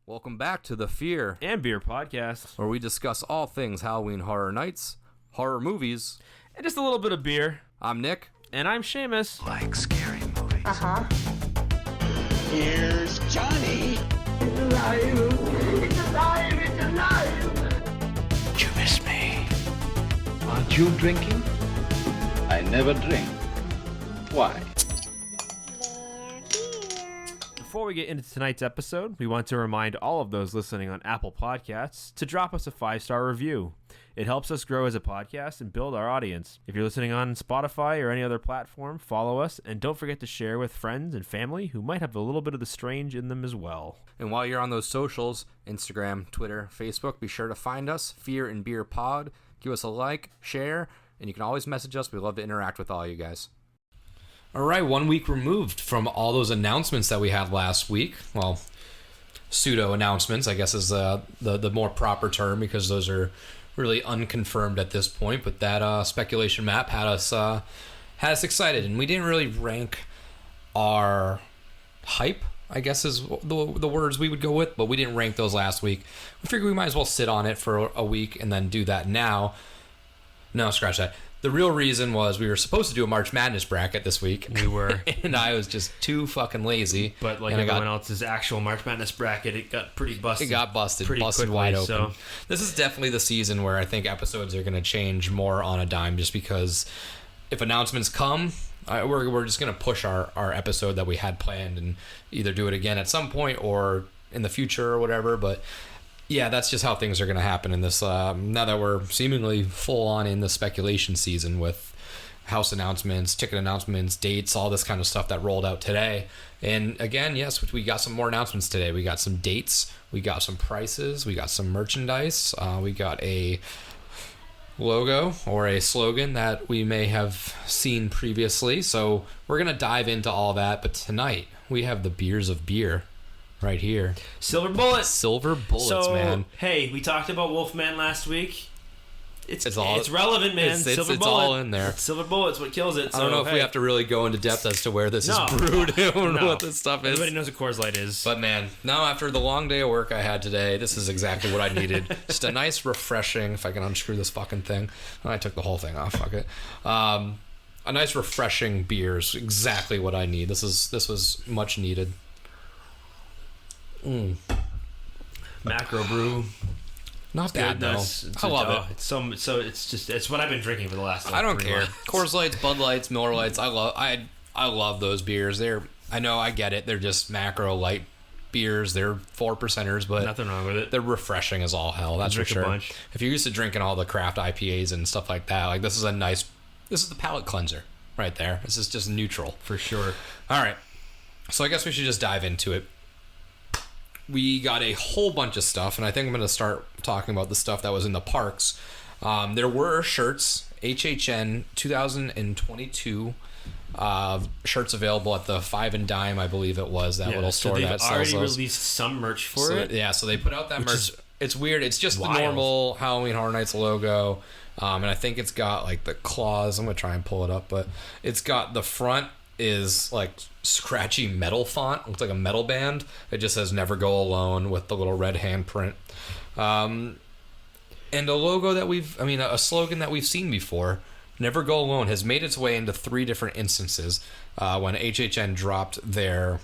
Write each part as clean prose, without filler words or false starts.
Welcome back to the Fear and Beer podcast, where we discuss all things Halloween Horror Nights, horror movies, and just a little bit of beer. I'm Nick. And I'm Shamus. Like scary movies. Uh-huh. Here's Johnny. It's alive. It's alive. It's alive. Did you miss me? Aren't you drinking? I never drink. Why? Before we get into tonight's episode, we want to remind all of those listening on Apple Podcasts to drop us a 5-star review. It helps us grow as a podcast and build our audience. If you're listening on Spotify or any other platform, follow us, and don't forget to share with friends and family who might have a little bit of the strange in them as well. And while you're on those socials, Instagram, Twitter, Facebook, be sure to find us, Fear and Beer Pod. Give us a like, share, and you can always message us. We love to interact with all you guys. All right, 1 week removed from all those announcements that we had last week. Well, pseudo announcements, I guess, is the more proper term, because those are really unconfirmed at this point. But that speculation map had us excited, and we didn't really rank our hype, I guess is the words we would go with, but we didn't rank those last week. We figured we might as well sit on it for a week and then do that now. No, scratch that. The real reason was we were supposed to do a March Madness bracket this week. We were. And I was just too fucking lazy. But like everyone else's actual March Madness bracket, it got pretty busted. It got busted pretty quickly, wide open. So. This is definitely the season where I think episodes are going to change more on a dime, just because if announcements come, we're just going to push our episode that we had planned and either do it again at some point or in the future or whatever. But yeah, that's just how things are going to happen in this. Now that we're seemingly full on in the speculation season with house announcements, ticket announcements, dates, all this kind of stuff that rolled out today. And again, yes, we got some more announcements today. We got some dates, we got some prices, we got some merchandise, we got a logo or a slogan that we may have seen previously. So we're going to dive into all that. But tonight we have the beers of beer. Right here. Silver bullets. Silver bullets, man. Hey, we talked about Wolfman last week. It's relevant, man. It's Silver bullet. all in there. Silver bullet's what kills it. I don't know if we have to really go into depth as to where this is brewed and what this stuff is. Everybody knows what Coors Light is. But man, now after the long day of work I had today, this is exactly what I needed. Just a nice, refreshing, if I can unscrew this fucking thing. I took the whole thing off, fuck it. A nice, refreshing beer is exactly what I need. This was much needed. Macro brew. Not bad though. I love it. It's what I've been drinking for the last. I don't care. Coors Lights, Bud Lights, Miller Lights. I love those beers. I know, I get it. They're just macro light beers. They're 4%ers, but nothing wrong with it. They're refreshing as all hell. That's for sure. If you're used to drinking all the craft IPAs and stuff like that, like this is the palate cleanser right there. This is just neutral for sure. All right, so I guess we should just dive into it. We got a whole bunch of stuff, and I think I'm going to start talking about the stuff that was in the parks. There were shirts, HHN 2022 shirts available at the Five and Dime, I believe it was, little store that sells those. They've already released some merch for it. Yeah, so they put out that merch. It's weird. It's just wild. The normal Halloween Horror Nights logo, and I think it's got like the claws. I'm going to try and pull it up, but it's got the front is like scratchy metal font. Looks like a metal band. It just says "Never Go Alone" with the little red handprint, and a logo that a slogan that we've seen before. "Never Go Alone" has made its way into 3 different instances. When HHN dropped their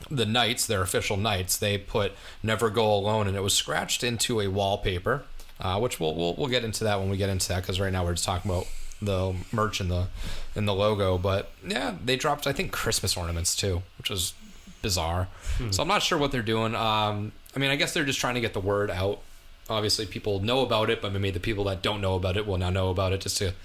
official nights, they put "Never Go Alone" and it was scratched into a wallpaper, which we'll get into that when we get into that, because right now we're just talking about the merch and the logo. But yeah, they dropped, I think, Christmas ornaments too, which was bizarre. So I'm not sure what they're doing. I guess they're just trying to get the word out. Obviously people know about it, but maybe the people that don't know about it will now know about it, just to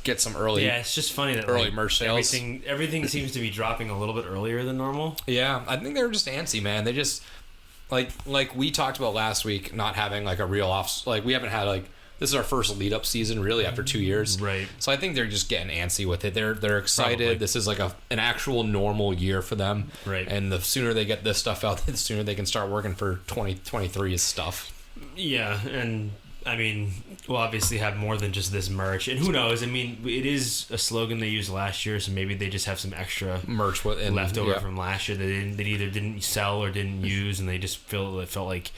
get some early. Yeah, it's just funny that early merch sales. Everything seems to be dropping a little bit earlier than normal. Yeah, I think they were just antsy, man. They just like we talked about last week, not having like a real we haven't had like. This is our first lead-up season, really, after 2 years. Right. So I think they're just getting antsy with it. They're excited. Probably. This is like an actual normal year for them. Right. And the sooner they get this stuff out, the sooner they can start working for 2023's stuff. Yeah, and I mean, we'll obviously have more than just this merch, and who knows? I mean, it is a slogan they used last year, so maybe they just have some extra merch left over from last year that they either didn't sell or didn't use, and they just felt like,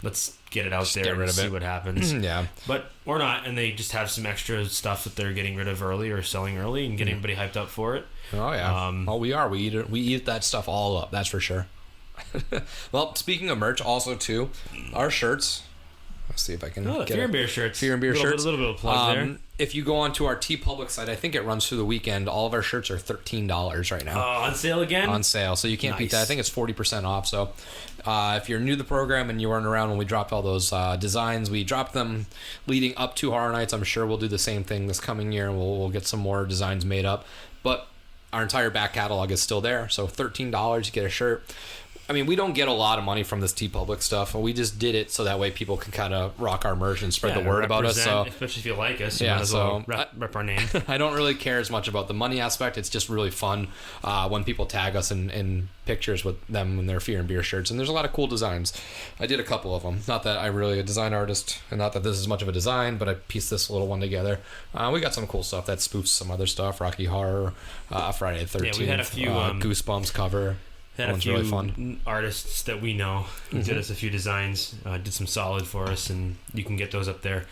let's get it out there and see what happens. Yeah, but or not, and they just have some extra stuff that they're getting rid of early or selling early and getting everybody hyped up for it. Oh yeah. We eat that stuff all up. That's for sure. Well, speaking of merch, also too, our shirts. Let's see if I can get Fear and Beer shirts. Fear and Beer shirts. A little bit of plug there. If you go onto our TeePublic site, I think it runs through the weekend. All of our shirts are $13 right now. On sale again? On sale, so you can't beat that. I think it's 40% off. So if you're new to the program and you weren't around when we dropped all those designs, we dropped them leading up to Horror Nights. I'm sure we'll do the same thing this coming year, and we'll get some more designs made up. But our entire back catalog is still there. So $13, you get a shirt. I mean, we don't get a lot of money from this TeePublic stuff. We just did it so that way people can kind of rock our merch and spread the word about us. So, especially if you like us, you might as well rep our name. I don't really care as much about the money aspect. It's just really fun when people tag us in pictures with them in their Fear and Beer shirts. And there's a lot of cool designs. I did a couple of them. Not that I'm really a design artist, and not that this is much of a design, but I pieced this little one together. We got some cool stuff that spoofs some other stuff. Rocky Horror, Friday the 13th. Yeah, we had a few Goosebumps cover. Had a few really fun artists that we know who did us a few designs, did some solid for us, and you can get those up there.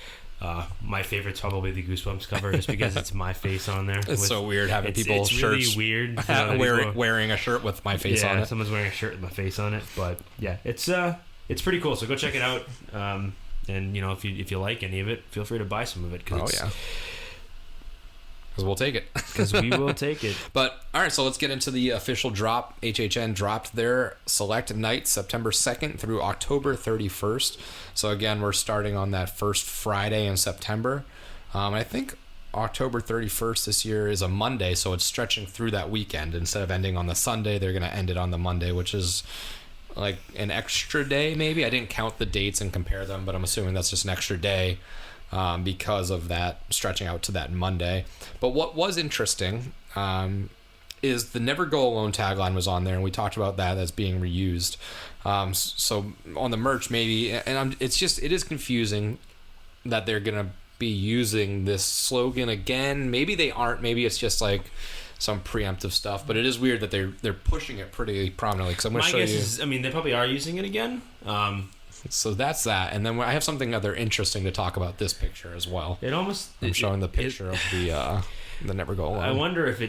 My favorite's probably the Goosebumps cover, just because it's my face on there. It's so weird having people's shirts. It's really weird wearing a shirt with my face on it. Yeah, someone's wearing a shirt with my face on it. But yeah, it's pretty cool. So go check it out. And you know, if you like any of it, feel free to buy some of it. Because we'll take it. Because we will take it. But, all right, so let's get into the official drop. HHN dropped their select nights September 2nd through October 31st. So, again, we're starting on that first Friday in September. I think October 31st this year is a Monday, so it's stretching through that weekend. Instead of ending on the Sunday, they're going to end it on the Monday, which is like an extra day, maybe. I didn't count the dates and compare them, but I'm assuming that's just an extra day. Because of that stretching out to that Monday. But what was interesting is the Never Go Alone tagline was on there, and we talked about that as being reused. So on the merch, maybe, and it is confusing that they're gonna be using this slogan again. Maybe they aren't. Maybe it's just like some preemptive stuff. But it is weird that they're pushing it pretty prominently. Because I'm gonna show you. I mean, they probably are using it again. So that's that, and then I have something other interesting to talk about this picture as well. I'm showing the picture of the Never Go Alone. I wonder if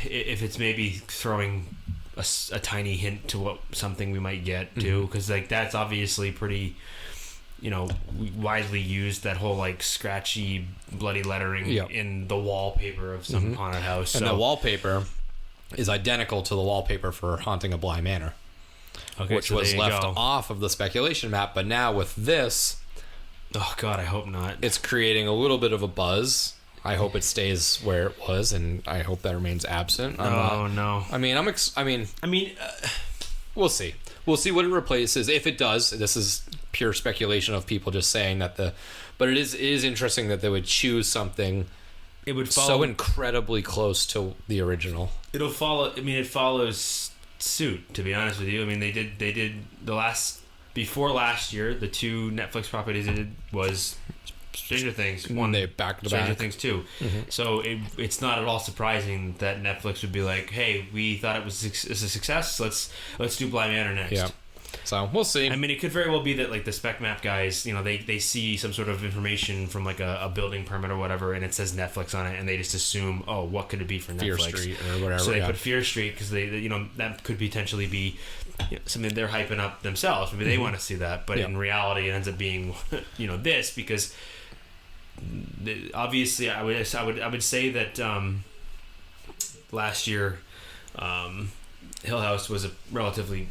it's maybe throwing a tiny hint to what something we might get too, because like that's obviously pretty, widely used. That whole like scratchy, bloody lettering in the wallpaper of some haunted house, and the wallpaper is identical to the wallpaper for Haunting a Bly Manor. Okay, which was left off of the speculation map, but now with this, oh god, I hope not. It's creating a little bit of a buzz. I hope it stays where it was, and I hope that remains absent. No. I mean, we'll see. We'll see what it replaces. If it does, this is pure speculation of people just saying that but it is interesting that they would choose something. It would follow so incredibly close to the original. It'll follow. I mean, it follows suit, to be honest with you. I mean, they did before last year, the two Netflix properties they did was Stranger Things. One they back to Stranger back. Things 2. So it's not at all surprising that Netflix would be like, hey, we thought it was a success, let's do Bly Manor next. Yeah. So we'll see. I mean, it could very well be that like the spec map guys, they see some sort of information from like a building permit or whatever, and it says Netflix on it, and they just assume, oh, what could it be for Netflix? Fear Street or whatever. So they put Fear Street because they that could potentially be something they're hyping up themselves. Maybe they want to see that, but in reality, it ends up being this, because obviously I would say that last year Hill House was a relatively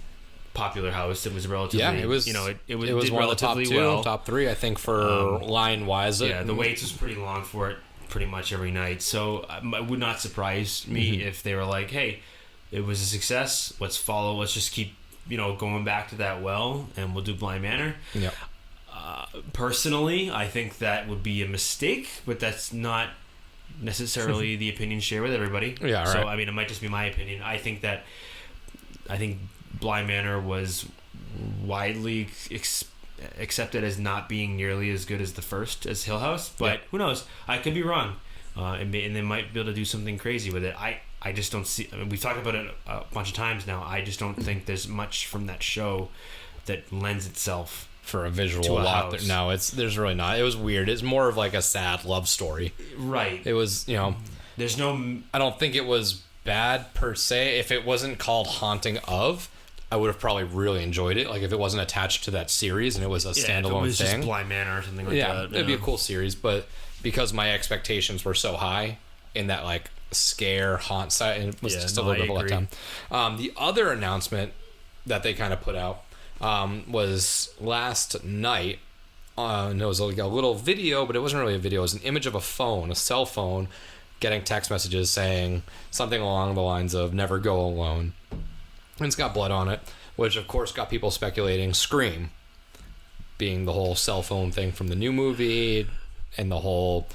popular house. It was relatively it was it was one of the top two, top three, I think, for line wise. Yeah, the waits was pretty long for it pretty much every night. So it would not surprise me if they were like, hey, it was a success. Let's just keep going back to that well, and we'll do Bly Manor. Yeah. Personally, I think that would be a mistake, but that's not necessarily the opinion shared with everybody. Yeah, right. So I mean, it might just be my opinion. I think Bly Manor was widely accepted as not being nearly as good as the first, as Hill House. But who knows? I could be wrong, and they might be able to do something crazy with it. I just don't see. I mean, we've talked about it a bunch of times now. I just don't think there's much from that show that lends itself for a visual to a lot. house. No, there's really not. It was weird. It's more of like a sad love story. Right. It was, There's no. I don't think it was bad per se. If it wasn't called Haunting of, I would have probably really enjoyed it. Like if it wasn't attached to that series and it was a standalone if it was thing. just Bly Manor or something like that. It'd be a cool series. But because my expectations were so high in that like scare haunt side, it was just a little bit of a letdown. The other announcement that they kind of put out was last night. And it was like a little video, but it wasn't really a video. It was an image of a cell phone, getting text messages saying something along the lines of "Never go alone," and it's got blood on it, which of course got people speculating Scream being the whole cell phone thing from the new movie, and the whole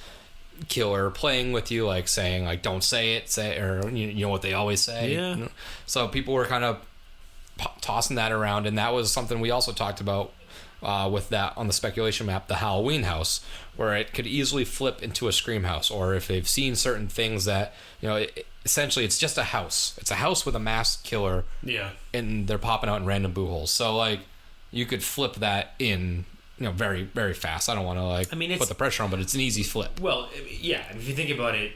killer playing with you, like saying like "Don't say it," or you know what they always say. Yeah. So people were kind of tossing that around, and that was something we also talked about with that on the speculation map, the Halloween house, where it could easily flip into a Scream house, or if they've seen certain things that essentially it's just a house. It's a house with a masked killer. Yeah. And they're popping out in random boo holes. So like you could flip that in very, very fast. I don't want to put the pressure on, but it's an easy flip. Well, yeah, if you think about it,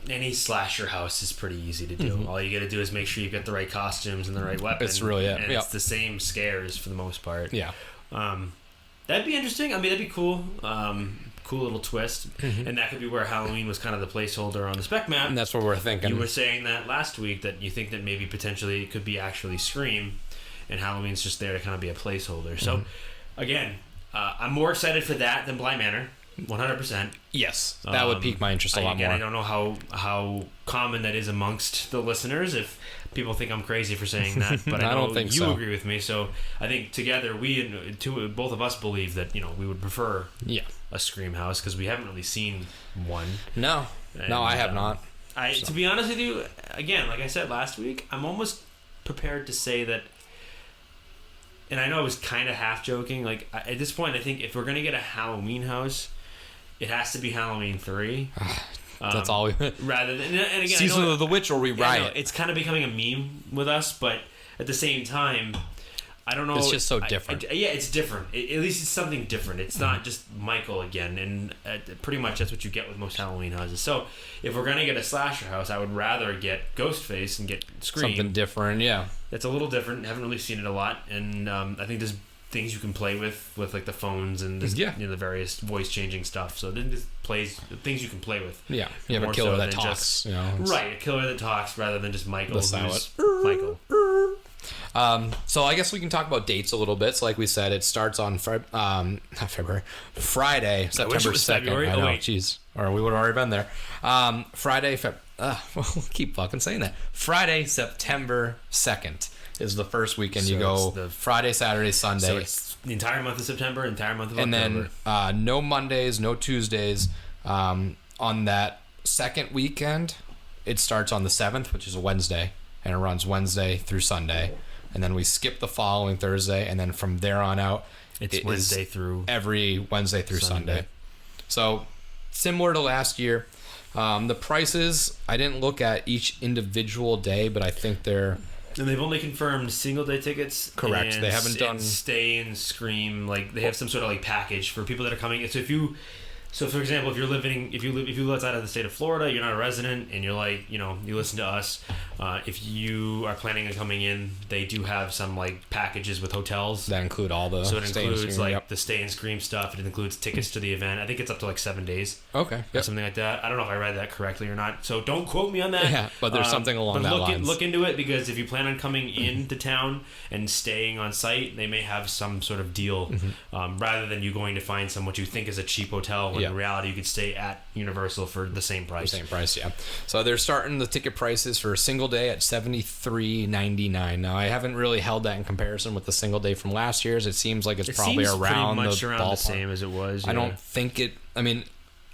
any slasher house is pretty easy to do. All you got to do is make sure you get the right costumes and the right weapons. It's really it. And it's the same scares for the most part. Yeah. That'd be interesting. I mean, that'd be cool. Cool little twist. And that could be where Halloween was kind of the placeholder on the spec map. And that's what we're thinking. You were saying that last week, that you think that maybe potentially it could be actually Scream, and Halloween's just there to kind of be a placeholder. So, again, I'm more excited for that than Bly Manor. 100%. Yes, that would pique my interest a lot more. I don't know how common that is amongst the listeners, if people think I'm crazy for saying that, but I know don't think you so. agree with me. So I think together both of us believe that we would prefer a Scream house, because we haven't really seen one. No, I have not. To be honest with you, again, like I said last week, I'm almost prepared to say that. And I know I was kind of half joking. Like at this point, I think if we're gonna get a Halloween house, it has to be Halloween 3. That's all we... Rather than... And again, Season of the Witch, or we riot. It's kind of becoming a meme with us, but at the same time, I don't know... It's just so different. It's different. At least it's something different. It's not just Michael again, and pretty much that's what you get with most Halloween houses. So if we're going to get a slasher house, I would rather get Ghostface and get Scream. Something different, yeah. It's a little different. Haven't really seen it a lot, and I think there's things you can play with like the phones and the various voice changing stuff. So then this plays things you can play with. Yeah, you have a killer that talks. Right, a killer that talks rather than just Michael. Michael. So I guess we can talk about dates a little bit. So like we said, it starts on Friday, September 2nd. I know, jeez, or we would have already been there. Friday, we'll keep fucking saying that. Friday, September 2nd. Is the first weekend. So you go Friday, Saturday, Sunday. So it's the entire month of September, entire month of October. And then no Mondays, no Tuesdays. On that second weekend, it starts on the 7th, which is a Wednesday, and it runs Wednesday through Sunday. And then we skip the following Thursday, and then from there on out, it's Wednesday through every Wednesday through Sunday. So similar to last year. The prices, I didn't look at each individual day, but I think they're... And they've only confirmed single day tickets. Correct. They haven't done stay and Scream. Like they have some sort of like package for people that are coming. So for example, if you live outside of the state of Florida, you're not a resident, and you're like, you listen to us. If you are planning on coming in, they do have some like packages with hotels that include all the. So it includes the stay and Scream stuff. It includes tickets to the event. I think it's up to like 7 days. Okay. Or something like that. I don't know if I read that correctly or not. So don't quote me on that. Yeah, but there's something along that lines. Look into it, because if you plan on coming into town and staying on site, they may have some sort of deal, rather than you going to find what you think is a cheap hotel. In reality, you could stay at Universal for the same price. Yeah. So they're starting the ticket prices for a single day at $73.99. Now, I haven't really held that in comparison with the single day from last year's. It seems like it's probably around the ballpark. The same as it was. I don't think it. I mean,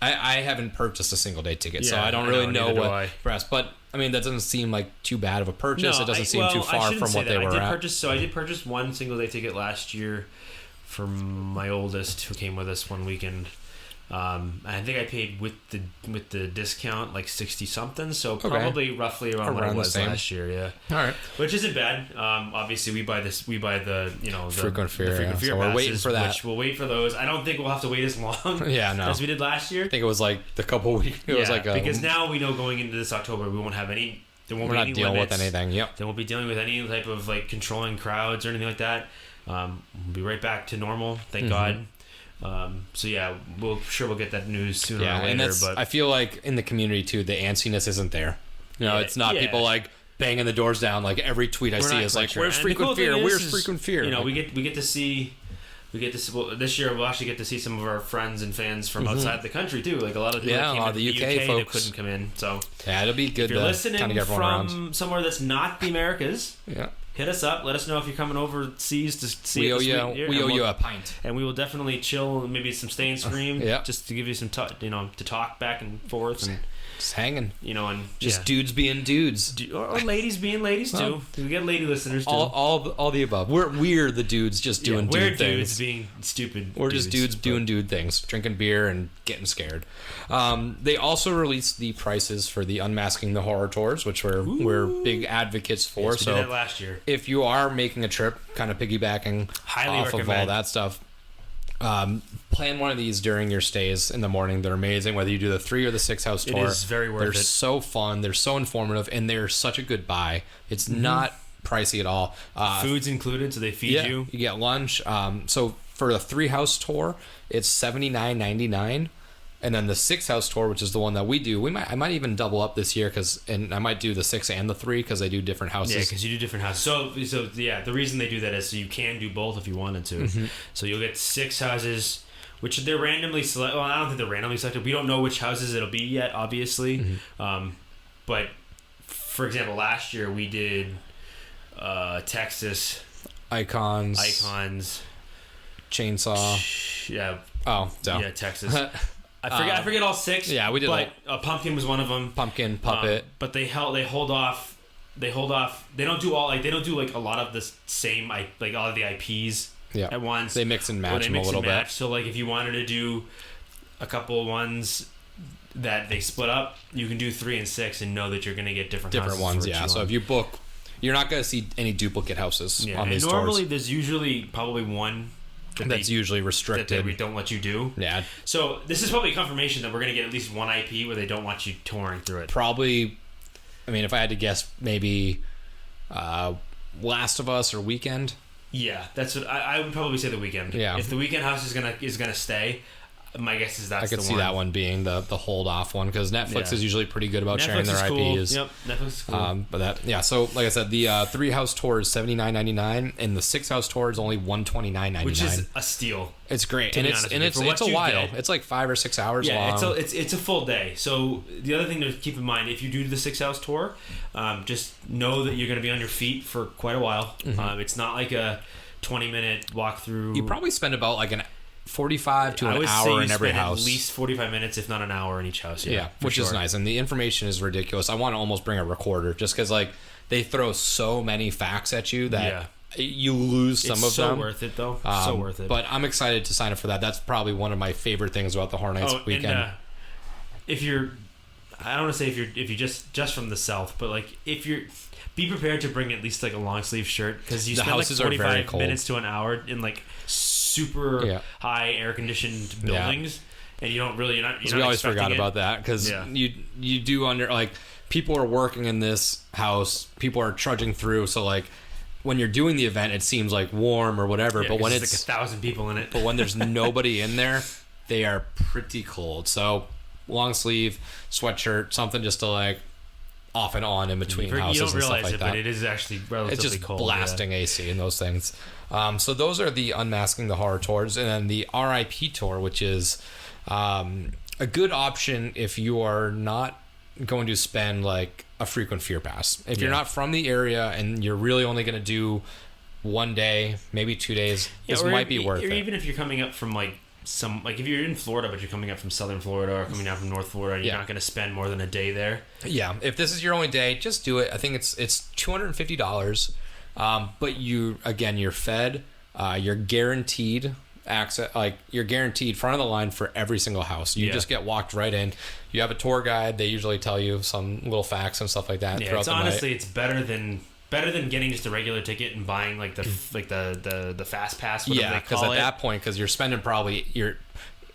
I haven't purchased a single day ticket, so I don't really know what rest. But I mean, that doesn't seem like too bad of a purchase. It doesn't seem too far from what they were at. So I did purchase one single day ticket last year for my oldest who came with us one weekend. I think I paid with the discount like 60 something, so probably roughly around what it was last year. Yeah, all right, which isn't bad. Obviously we buy the the frequent fear, the frequent fear so we're waiting for that. Which we'll wait for those. I don't think we'll have to wait as long as we did last year. I think it was like the couple weeks. It was like because now we know going into this October we won't have any. There won't we're be not any dealing limits. with anything. Yep. They won't be dealing with any type of like controlling crowds or anything like that. We'll be right back to normal. Thank God. So yeah, we'll get that news sooner or later. And but I feel like in the community too, the antsiness isn't there. You know, it's not people like banging the doors down. Like every tweet I see is like, "Where's frequent fear? Where's frequent fear?" You know, we get to see. Well, this year we'll actually get to see some of our friends and fans from outside the country too. Like a lot of people that came a lot of the UK folks that couldn't come in. So yeah, it'll be good. If you're listening kind of get from around. somewhere that's not the Americas, yeah, hit us up. Let us know if you're coming overseas to see. We owe you a pint, and we will definitely chill. Maybe some stay and scream. Just to give you some to talk back and forth and just hanging. You know, and just dudes being dudes, or ladies being ladies too. We get lady listeners too. All the above. We're the dudes just doing dude things. We're dudes being stupid. We're just dudes doing dude things, drinking beer and getting scared. They also released the prices for the Unmasking the Horror tours, which we're big advocates for. Yes, we did that last year. If you are making a trip, kind of piggybacking off of all that stuff, plan one of these during your stays in the morning. They're amazing, whether you do the 3 or the 6 house tour. It is very worth it. They're so fun. They're so informative, and they're such a good buy. It's not pricey at all. Food's included, so they feed you. You get lunch. So for the 3 house tour, it's $79.99. And then the 6 house tour, which is the one that we do, I might even double up this year and I might do the 6 and the 3 because I do different houses. Yeah, because you do different houses. So yeah, the reason they do that is so you can do both if you wanted to. So you'll get 6 houses, which they're randomly selected. Well, I don't think they're randomly selected. We don't know which houses it'll be yet, obviously. But for example, last year we did Texas, Icons, Chainsaw. Yeah. Oh, so. Yeah, Texas. I forget all 6. Yeah, we did. But Pumpkin was one of them. Pumpkin, Puppet. But they hold off. They don't do all like a lot of the same like all of the IPs at once. They mix and match them a little bit. So like if you wanted to do a couple of ones that they split up, you can do 3 and 6 and know that you're going to get different ones. Yeah. So if you book, you're not going to see any duplicate houses on these tours. Normally, there's usually probably one. That's usually restricted. That we don't let you do. Yeah. So this is probably confirmation that we're going to get at least one IP where they don't want you touring through it. Probably, I mean, if I had to guess, maybe Last of Us or Weekend. Yeah, that's what I would probably say. The Weekend. Yeah. If the Weekend house is gonna stay, my guess is that's the one. I could see that one being the hold off one because Netflix is usually pretty good about sharing their IPs. Yep, Netflix is cool. So like I said, the 3 house tour is $79.99 and the 6 house tour is only $129.99, which is a steal. It's great, and it's a while. It's like 5 or 6 hours long. Yeah, it's a full day. So the other thing to keep in mind, if you do the 6 house tour, just know that you're going to be on your feet for quite a while. It's not like a 20-minute walkthrough. You probably spend about like 45 to an hour in every house. At least 45 minutes, if not an hour in each house. Yeah, which is nice. And the information is ridiculous. I want to almost bring a recorder just because like they throw so many facts at you that you lose some of them. It's so worth it, though. So worth it. But I'm excited to sign up for that. That's probably one of my favorite things about the Horror Nights weekend. And, if you're, I don't want to say if you're just from the South, but like if you're, be prepared to bring at least like a long sleeve shirt because you spend like 45 minutes to an hour in like super high air conditioned buildings, and you don't really. You're not we always forgot about that because you do like people are working in this house, people are trudging through, so like when you're doing the event, it seems like warm or whatever, but when it's like 1,000 people in it, but when there's nobody in there, they are pretty cold. So long sleeve sweatshirt, something just to like off and on in between houses and stuff like that. But it is actually relatively it's just cold. Blasting AC in those things. So those are the Unmasking the Horror tours, and then the RIP tour, which is a good option if you are not going to spend like a frequent fear pass. If you're not from the area and you're really only going to do 1 day, maybe 2 days, this might be worth it. Or even if you're coming up from like if you're in Florida but you're coming up from Southern Florida or coming down from North Florida, you're not going to spend more than a day there. Yeah, if this is your only day, just do it. I think it's $250. But you're fed, you're guaranteed access, like you're guaranteed front of the line for every single house. You just get walked right in. You have a tour guide. They usually tell you some little facts and stuff like that. Yeah, throughout it's the honestly night. it's better than getting just a regular ticket and buying like the fast pass. Whatever they because call at it. that point, because you're spending probably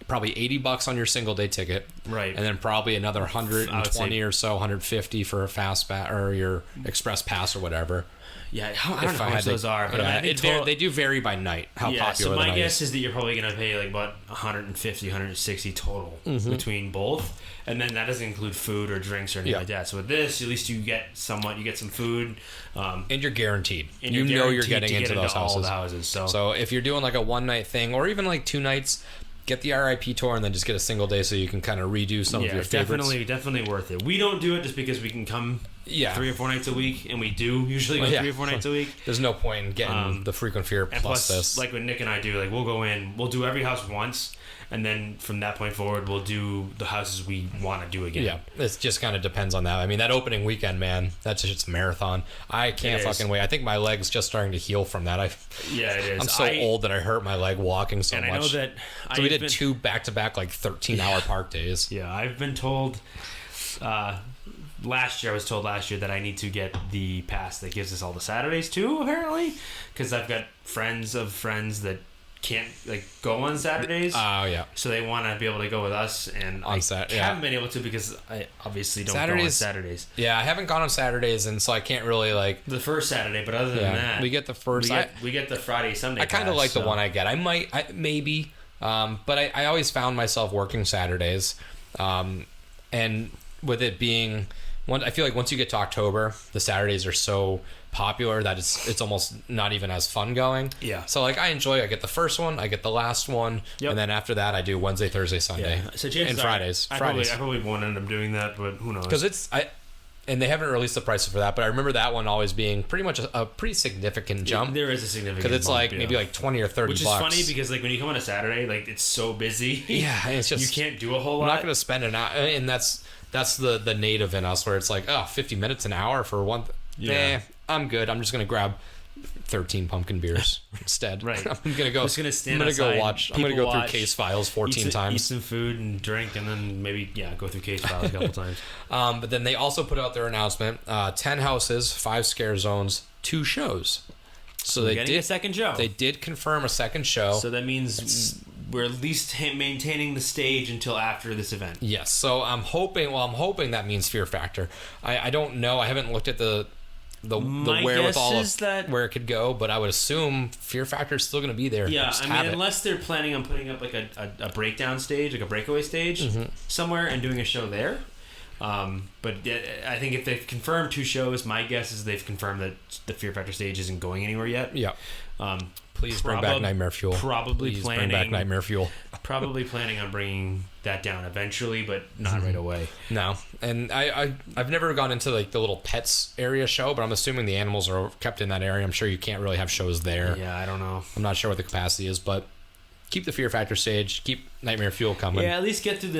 $80 on your single day ticket, Right. and then probably another 120 or so, 150 for a fast pass or your express pass or whatever. Yeah, I don't know how much those are, but I think they do vary by night. How popular so the my night guess is. is that you're probably going to pay like about 150, 160 total between both, and then that doesn't include food or drinks or anything like that. So with this, at least you get some food, And you're guaranteed. and You know you're guaranteed getting to get into those all houses. the houses. So if you're doing like a one night thing or even like 2 nights, get the RIP tour and then just get a single day so you can kind of redo some of your favorites. definitely worth it. We don't do it just because we can come 3 or 4 nights a week, and we do usually go 3 or 4 nights a week. There's no point in getting the frequent fear And plus this. like what Nick and I do, like we'll go in, we'll do every house once, and then from that point forward, we'll do the houses we want to do again. Yeah, it just kind of depends on that. I mean, that opening weekend, man, that's just a marathon. I can't It is. fucking wait. I think my leg's just starting to heal from that. Yeah, it is. I'm so old that I hurt my leg walking so and much. I know that. So we did 2 back-to-back like 13-hour park days. Yeah, I've been told. Last year, I was told that I need to get the pass that gives us all the Saturdays too. Apparently, because I've got friends of friends that can't like go on Saturdays. Oh yeah. So they want to be able to go with us, and I haven't been able to because I obviously don't go on Saturdays. Yeah, I haven't gone on Saturdays, and so I can't really like the first Saturday. But other than that, we get the first. We get the Friday Sunday. I kind of pass, like the one I get. I might, maybe, but I always found myself working Saturdays, and with it being one, I feel like once you get to October, the Saturdays are so popular that it's almost not even as fun going. Yeah. So like I get the first one, I get the last one, and then after that I do Wednesday, Thursday, Sunday, So and Fridays. I probably won't end up doing that, but who knows? Because and they haven't released the prices for that, but I remember that one always being pretty much a pretty significant jump. There is a significant because it's bump, like maybe like 20 or 30 which is bucks. funny because like when you come on a Saturday, like it's so busy. Yeah, it's just you can't do a whole I'm lot. not going to spend an hour, and that's the native in us where it's like 50 minutes an hour for one. I'm good. I'm just going to grab 13 pumpkin beers instead. Right. I'm going to go. Just gonna stand I'm going to go outside, watch. I'm going to people go through watch, case files 14 times. Eat some food and drink, and then maybe go through case files a couple times. But then they also put out their announcement: 10 houses, 5 scare zones, 2 shows. So We're getting a second show. They did confirm a second show. So that means we're at least maintaining the stage until after this event. Yes. So I'm hoping that means Fear Factor. I don't know. I haven't looked at the wherewithal of where it could go, but I would assume Fear Factor is still going to be there. Yeah, Just I have mean, it. unless they're planning on putting up like a breakdown stage, like a breakaway stage somewhere and doing a show there. But I think if they've confirmed 2 shows, my guess is they've confirmed that the Fear Factor stage isn't going anywhere yet. Yeah. Please bring back Nightmare Fuel. Bring back Nightmare Fuel. Probably planning on bringing that down eventually, but not right away. No, and I've never gone into like the little pets area show, but I'm assuming the animals are kept in that area. I'm sure you can't really have shows there. Yeah, I don't know. I'm not sure what the capacity is, but keep the Fear Factor stage, keep Nightmare Fuel coming. Yeah, at least get through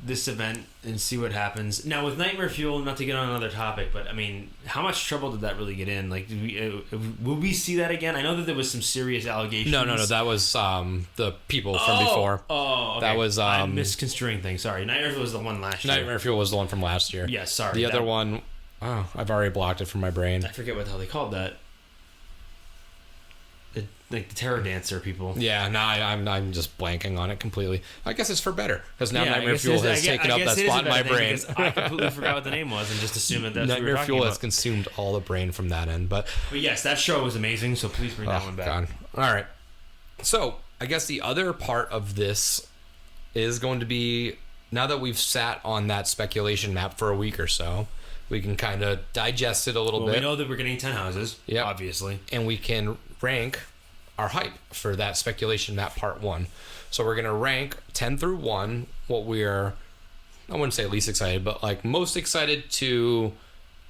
this event and see what happens. Now with Nightmare Fuel, not to get on another topic, but I mean, how much trouble did that really get in? Like, will we see that again? I know that there was some serious allegations. No, that was the people from before. Oh, okay. That was I'm misconstruing things. Sorry, Nightmare Fuel was the one last year. Nightmare Fuel was the one from last year. Yeah, sorry. The other one, I've already blocked it from my brain. I forget what the hell they called that. Like the Terror Dancer people. Yeah, no, I'm just blanking on it completely. I guess it's for better because now Nightmare Fuel has taken up that spot in my brain. I completely forgot what the name was and just assumed that's what we were Nightmare talking Fuel about. has consumed all the brain from that end, but yes, that show was amazing. So please bring that one back. God. All right. So I guess the other part of this is going to be now that we've sat on that speculation map for a week or so, we can kind of digest it a little bit. We know that we're getting 10 houses. Yep. Obviously, and we can rank our hype for that speculation map part 1. So we're going to rank 10 through 1 what we're, I wouldn't say least excited, but like most excited to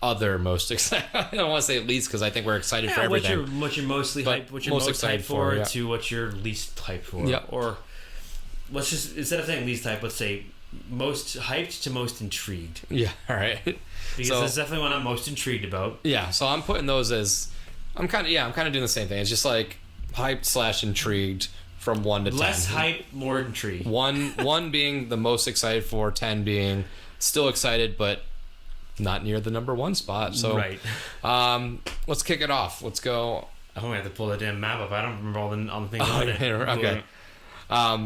other most excited. I don't want to say least because I think we're excited for everything. What you're mostly But hyped, what you're most excited hyped for, yeah. to what you're least hyped for. Yeah. Or let's just, instead of saying least hyped, let's say most hyped to most intrigued. Yeah, all right. Because So- that's definitely one I'm most intrigued about. Yeah, so I'm putting those as I'm kind of doing the same thing. It's just like hyped / intrigued from 1 to 10. Less hype, more intrigue. 1 being the most excited for, 10 being still excited, but not near the number 1 spot. So, Right. Let's kick it off. Let's go. I'm going to have to pull the damn map up. I don't remember all the things on it. Okay.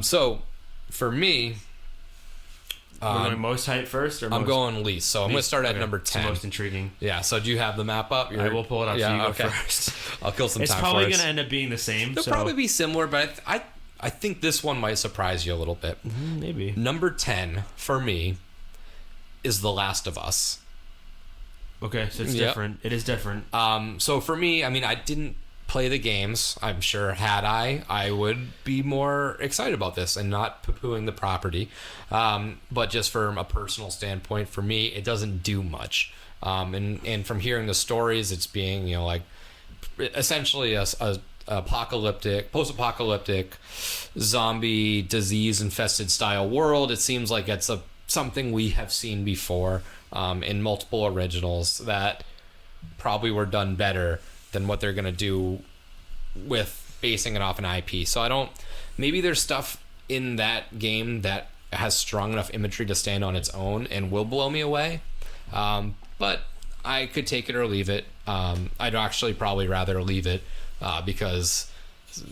So, for me, We're going most hype first? Or I'm going least. So, I'm going to start at Okay. number So 10. most intriguing. Yeah, so do you have the map up? I will pull it up so you go first. I'll kill some It's time probably for going us. to end up being the same. They'll so probably be similar, but I think this one might surprise you a little bit. maybe. Number 10 for me is The Last of Us. Okay, so it's Yep. different. It is different. So for me, I mean, I didn't play the games. I'm sure had I would be more excited about this and not poo-pooing the property. But just from a personal standpoint, for me, it doesn't do much. And from hearing the stories, it's being, like essentially a post-apocalyptic, zombie, disease-infested style world. It seems like it's something we have seen before in multiple originals that probably were done better than what they're going to do with basing it off an IP. So maybe there's stuff in that game that has strong enough imagery to stand on its own and will blow me away. But I could take it or leave it. I'd actually probably rather leave it because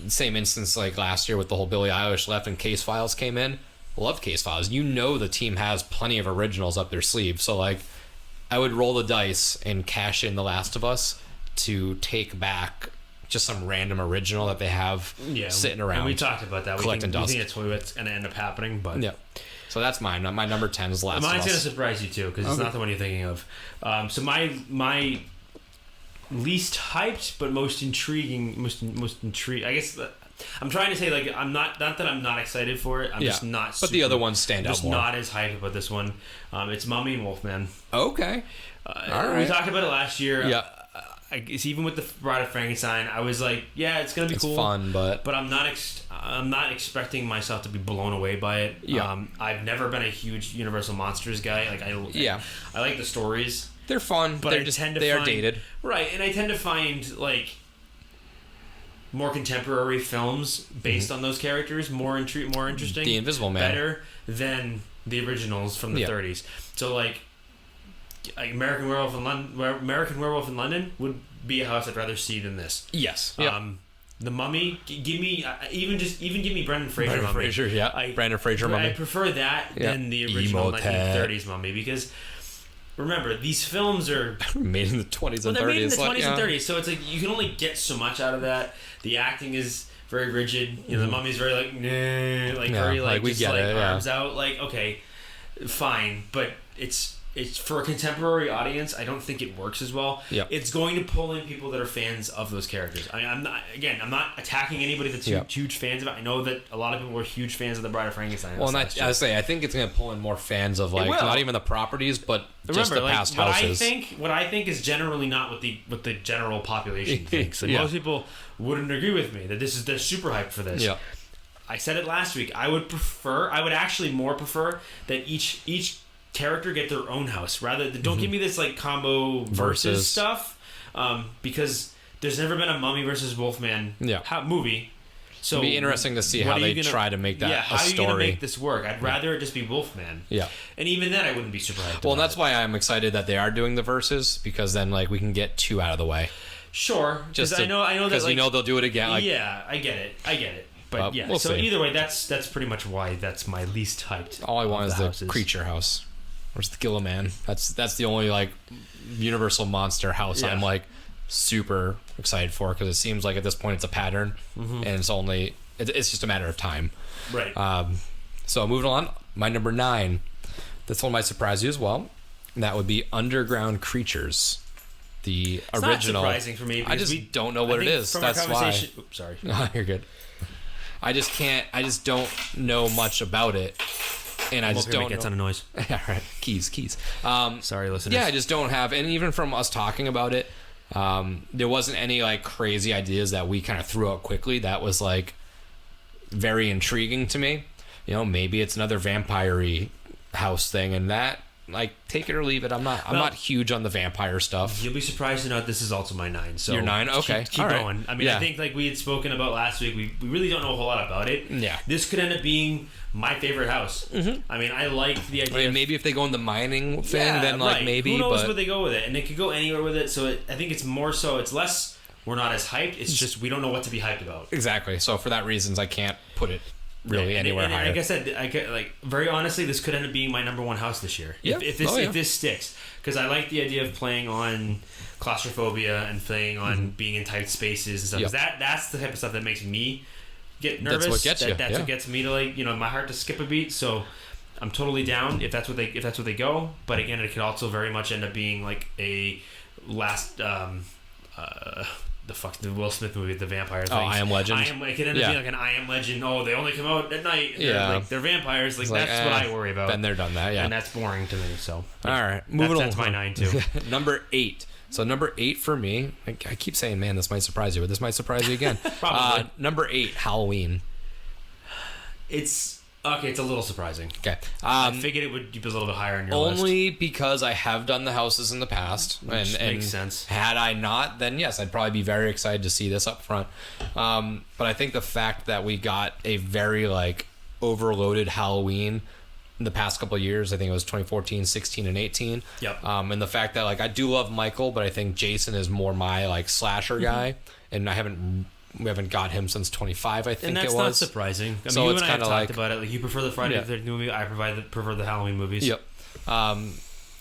same instance like last year with the whole Billie Eilish left and Case Files came in. Love Case Files. The team has plenty of originals up their sleeve. So I would roll the dice and cash in The Last of Us to take back just some random original that they have sitting around. And we talked about that. Collecting dust. We think it's what's going to end up happening. But Yeah. So that's mine. My number 10 is Last mine's of going to Us. surprise you too because it's not the one you're thinking of. So my least hyped but most intriguing, I guess I'm trying to say I'm not that I'm not excited for it. I'm just not. But the other ones stand out just more. not as hyped about this one. It's Mummy and Wolfman. Okay. All right. We talked about it last year. Yeah. It's even with the Bride of Frankenstein, I was like, yeah, it's gonna be It's cool, fun, but I'm not expecting myself to be blown away by it. Yeah. I've never been a huge Universal Monsters guy. I like the stories. they're fun. But They're I just tend to they are find- dated. Right, and I tend to find more contemporary films based on those characters more interesting. The Invisible Man. Better than the originals from the 30s. So American Werewolf in London would be a house I'd rather see than this. Yes. Yep. The Mummy, give me even give me Brendan Fraser Brandon Mummy. Fraser, yeah. Brandon Fraser Mummy. I prefer that than the original 1930s Mummy because remember these films are made in the 20s and 30s. they're made in the 20s and yeah. 30s, so it's you can only get so much out of that. The acting is very rigid. The Mummy's very very we just get it, yeah. arms out. Okay, fine, but it's for a contemporary audience. I don't think it works as well. Yep. It's going to pull in people that are fans of those characters. I'm not attacking anybody that's huge fans of it. I know that a lot of people were huge fans of the Bride of Frankenstein. Well, and I think it's going to pull in more fans of not even the properties, but just the past houses. What I think is generally not what the general population thinks. Most people wouldn't agree with me that they're super hyped for this. Yeah. I said it last week. I would actually more prefer that each character get their own house rather than don't give me this combo versus stuff because there's never been a Mummy versus Wolfman movie. So It'd be interesting to see how they try to make that a how are you story. gonna make this work? I'd rather it just be Wolfman. Yeah. And even then I wouldn't be super hyped. Well, about that's it. why I'm excited that they are doing the verses because then we can get 2 out of the way. Sure. Just I know that because they'll do it again. yeah, I get it. But we'll so see. either way, that's pretty much why that's my least hyped. All I want is the houses. creature house. Where's the Gilliman? That's the only Universal monster house I'm super excited for because it seems like at this point it's a pattern and it's just a matter of time. Right. So moving on, my number 9. This one might surprise you as well. And that would be Underground Creatures. The it's original. Not surprising for me. I just don't know what it is. That's why. Oops, sorry. No, you're good. I just don't know much about it. And I just don't make a ton of noise. Yeah, right. Keys. Sorry, listeners. Yeah, I just don't have, and even from us talking about it, there wasn't any crazy ideas that we kind of threw out quickly that was very intriguing to me. Maybe it's another vampire-y house thing, and that Like, take it or leave it. I'm not huge on the vampire stuff. You'll be surprised to know this is also my 9. So Your 9? Okay. Keep All right. going. I mean, Yeah. I think like we had spoken about last week, we really don't know a whole lot about it. Yeah. This could end up being my favorite house. Mm-hmm. I mean, I like the idea. I mean, maybe if they go in the mining thing, then like right. maybe. Who knows but where they go with it, and they could go anywhere with it. So I think it's more so. It's less. We're not as hyped. It's just we don't know what to be hyped about. exactly. So for that reasons, I can't put it really anywhere higher. Like I said, like very honestly, this could end up being my number 1 house this year. Yeah. If this sticks, because I like the idea of playing on claustrophobia and playing on being in tight spaces and stuff. 'Cause that's the type of stuff that makes me get nervous. That's what gets you. That's what gets me to like my heart to skip a beat. So I'm totally down if that's what they go. But again, it could also very much end up being like a last the Will Smith movie, the vampire thing. I Am Legend. It could end up being like an I Am Legend. Oh, they only come out at night. And Yeah. they're vampires. Like, It's that's what I worry about. Been there, done that. Yeah. And that's boring to me. So All right, moving that's on. my 9 too. Number 8. So number 8 for me. I keep saying, man, this might surprise you, but this might surprise you again. Probably. Number 8, Halloween. It's okay. It's a little surprising. Okay. I figured it would be a little bit higher on your list. Only because I have done the houses in the past, and makes sense. Had I not, then yes, I'd probably be very excited to see this up front. But I think the fact that we got a very like overloaded Halloween in the past couple of years, I think it was 2014, 16, and 18. Yep. And the fact that like I do love Michael, but I think Jason is more my like slasher guy, and we haven't got him since 25, I think And that's it not was. surprising. I mean, So you it's and I have kinda talked like- about it. Like, you prefer the Friday the 13th movie. I prefer the Halloween movies. Yep.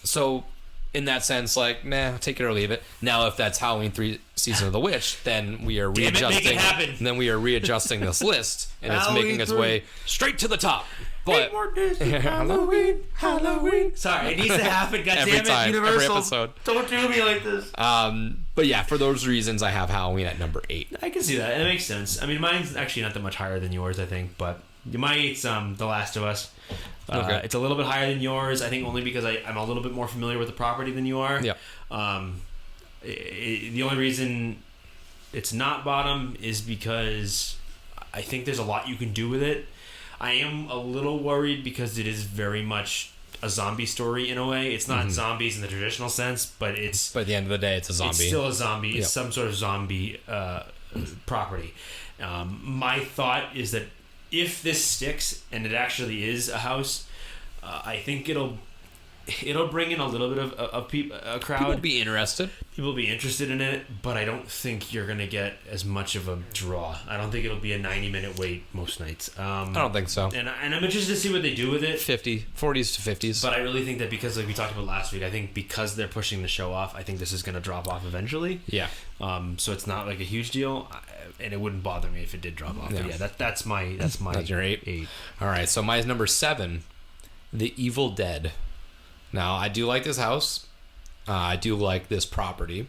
So in that sense, like, nah, take it or leave it. Now, if that's Halloween 3 Season of the Witch, then we are Damn it, readjusting. make it happen. Then we are readjusting this list, and it's Halloween making its 3. way straight to the top. But Halloween. Sorry, it needs to happen. God Every damn it, time, every Universal. episode. Don't do me like this. but yeah, for those reasons, I have Halloween at number 8. I can see that. It makes sense. I mean, mine's actually not that much higher than yours, I think, but my 8's The Last of Us. Okay. It's a little bit higher than yours, I think, only because I'm a little bit more familiar with the property than you are. Yep. The only reason it's not bottom is because I think there's a lot you can do with it. I am a little worried because it is very much a zombie story in a way. It's not zombies in the traditional sense, but it's... But at the end of the day, it's a zombie. It's still a zombie. Yep. It's some sort of zombie property. My thought is that if this sticks and it actually is a house, I think it'll bring in a little bit of a crowd. People will be interested. People will be interested in it, but I don't think you're going to get as much of a draw. I don't think it'll be a 90-minute wait most nights. I don't think so. And I'm interested to see what they do with it. 40s to 50s. But I really think that because, like we talked about last week, I think because they're pushing the show off, I think this is going to drop off eventually. Yeah. So it's not like a huge deal, and it wouldn't bother me if it did drop off. But yeah, that's your 8. All right, so my number 7, The Evil Dead. Now, I do like this house. I do like this property.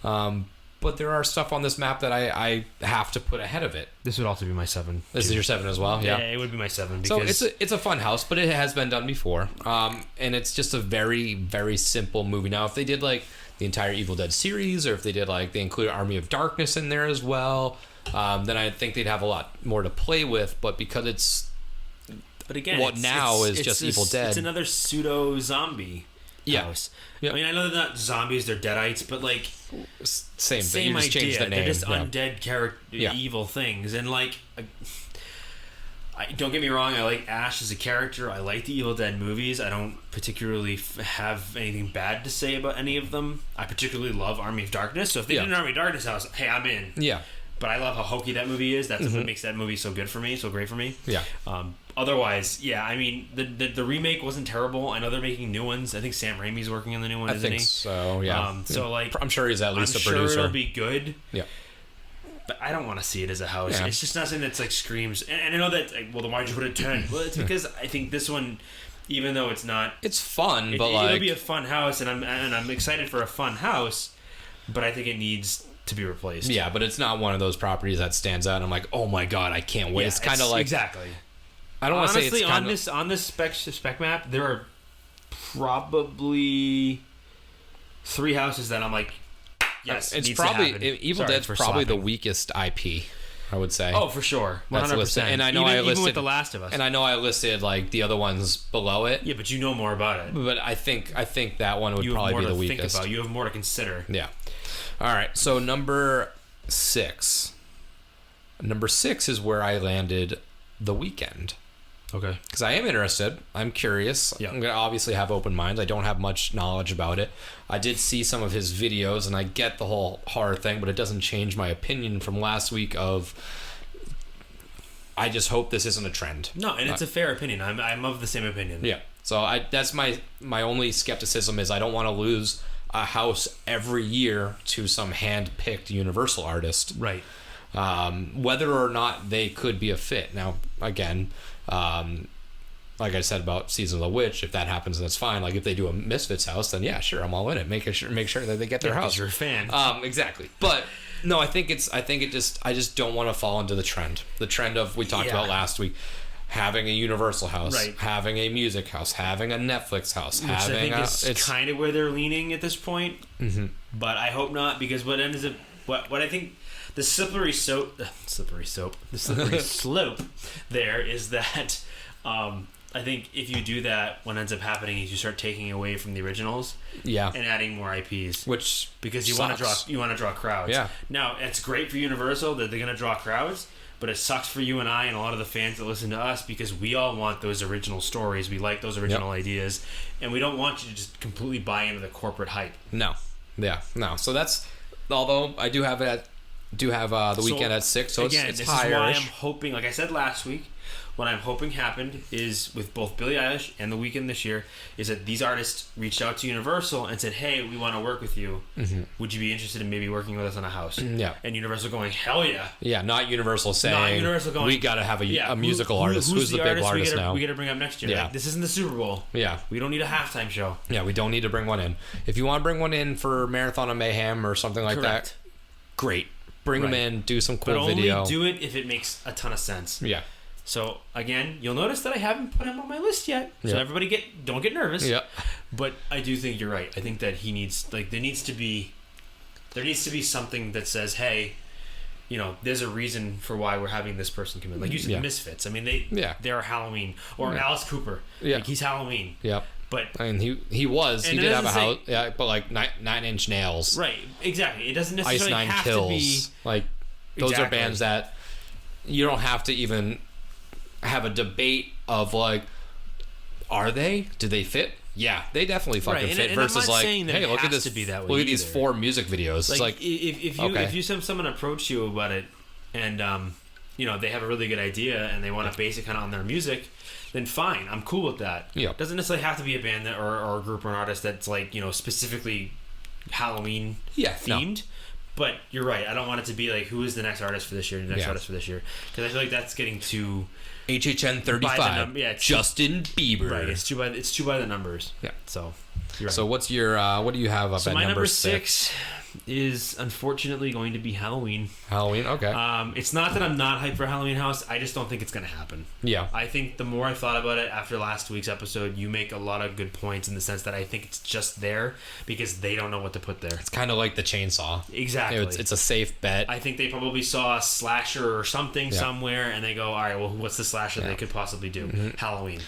But there are stuff on this map that I have to put ahead of it. This would also be my 7. This is your 7 as well? Yeah, it would be my 7. Because So it's a fun house, but it has been done before. And it's just a very, very simple movie. Now, if they did like the entire Evil Dead series, or if they did like they included Army of Darkness in there as well, then I think they'd have a lot more to play with. But because it's... But again, what now is just Evil Dead. It's another pseudo zombie house. Yeah. I mean, I know they're not zombies; they're deadites, but like same thing. same You just idea. change the name. They're just Yeah. undead character, evil things, and like. Don't get me wrong. I like Ash as a character. I like the Evil Dead movies. I don't particularly have anything bad to say about any of them. I particularly love Army of Darkness. So if they did an Army of Darkness house, hey, I'm in. Yeah. But I love how hokey that movie is. That's what makes that movie so good for me, so great for me. Yeah. Otherwise, yeah, I mean, the remake wasn't terrible. I know they're making new ones. I think Sam Raimi's working on the new one, isn't he? So, yeah. So, like... I'm sure he's at least I'm a sure producer. it'll be good. Yeah. But I don't want to see it as a house. Yeah. It's just not something that's, like, screams... And I know that, like, well, then why'd you put it 10? Well, it's because I think this one... Even though it's not... It's fun, but like... It'll be a fun house, and I'm excited for a fun house, but I think it needs to be replaced. Yeah, but it's not one of those properties that stands out. And I'm like, oh my god, I can't wait. Yeah, it's kind of like... Exactly. I don't want to say it's kind Honestly, on this spec map, there are probably 3 houses that I'm like, yes, it's needs probably... to happen. Evil Sorry Dead's for probably the slapping. weakest IP. I would say. Oh, for sure, 100%. listed. And I know even with The Last of Us. And I know I listed like the other ones below it. Yeah, but you know more about it. But I think that one would You have probably more be to the think weakest. about. You have more to consider. Yeah. All right. So number 6. Number 6 is where I landed The Weeknd. Okay. Because I am interested. I'm curious. Yeah. I'm going to obviously have open minds. I don't have much knowledge about it. I did see some of his videos, and I get the whole horror thing, but it doesn't change my opinion from last week of I just hope this isn't a trend. No, and it's a fair opinion. I'm of the same opinion. Yeah. So that's my only skepticism is I don't want to lose a house every year to some hand-picked Universal artist. Right. Whether or not they could be a fit. Now, again, like I said about Season of the Witch, if that happens, that's fine. Like if they do a Misfits house, then yeah, sure, I'm all in it. Make sure that they get their house. You're a fan. Exactly. But no, I just don't want to fall into the trend. The trend of we talked about last week. Having a Universal house, right. Having a music house, having a Netflix house, which I think is kind of where they're leaning at this point. Mm-hmm. But I hope not, because what I think the slippery slope there is that I think if you do that, what ends up happening is you start taking away from the originals, and adding more IPs, which because you sucks. want to draw crowds. Yeah. Now it's great for Universal that they're going to draw crowds. But it sucks for you and I and a lot of the fans that listen to us because we all want those original stories. We like those original ideas. And we don't want you to just completely buy into the corporate hype. No. Yeah. No. So that's... Although I do have The Weeknd at 6, so again, it's this higher. Is why I'm hoping... Like I said last week, what I'm hoping happened is with both Billie Eilish and The Weeknd this year is that these artists reached out to Universal and said, hey, we want to work with you. Mm-hmm. Would you be interested in maybe working with us on a house? Yeah. And Universal going, hell yeah. Yeah, not Universal saying, we got to have a musical artist. Who's the big artist now? We got to bring up next year. Yeah. Like, this isn't the Super Bowl. Yeah. We don't need a halftime show. Yeah, we don't need to bring one in. If you want to bring one in for Marathon of Mayhem or something like that, great. Bring them in, do some cool video. But only do it if it makes a ton of sense. Yeah. So again, you'll notice that I haven't put him on my list yet. So everybody don't get nervous. Yeah. But I do think you're right. I think that there needs to be something that says, hey, there's a reason for why we're having this person come in. Like you said, Misfits. I mean, they're Halloween. Or Alice Cooper. Yeah. Like he's Halloween. Yeah. But I mean, he did have a house. Yeah, but like 9 Inch Nails. Right. Exactly. It doesn't necessarily Ice Nine have Kills. to be. Like those are bands that you don't have to even have a debate of like, do they fit? Yeah, they definitely fucking fit. And versus I'm not like, saying that hey, look at this. To be that way look at these either. 4 music videos. It's like if you someone approached you about it, and they have a really good idea and they want to base it kind of on their music, then fine, I'm cool with that. Yeah, it doesn't necessarily have to be a band or a group or an artist that's like specifically Halloween themed. No. But you're right. I don't want it to be like who is the next artist for this year, because I feel like that's getting too. HHN 35. Justin Bieber. Right. It's too by the numbers. Yeah. So. You're right. So what do you have up at number 6? Is unfortunately going to be Halloween. Halloween, okay. It's not that I'm not hyped for Halloween House. I just don't think it's going to happen. Yeah. I think the more I thought about it after last week's episode, you make a lot of good points in the sense that I think it's just there because they don't know what to put there. It's kind of like the Chainsaw. Exactly. It's a safe bet. I think they probably saw a slasher or something somewhere, and they go, all right, well, what's the slasher they could possibly do? Mm-hmm. Halloween.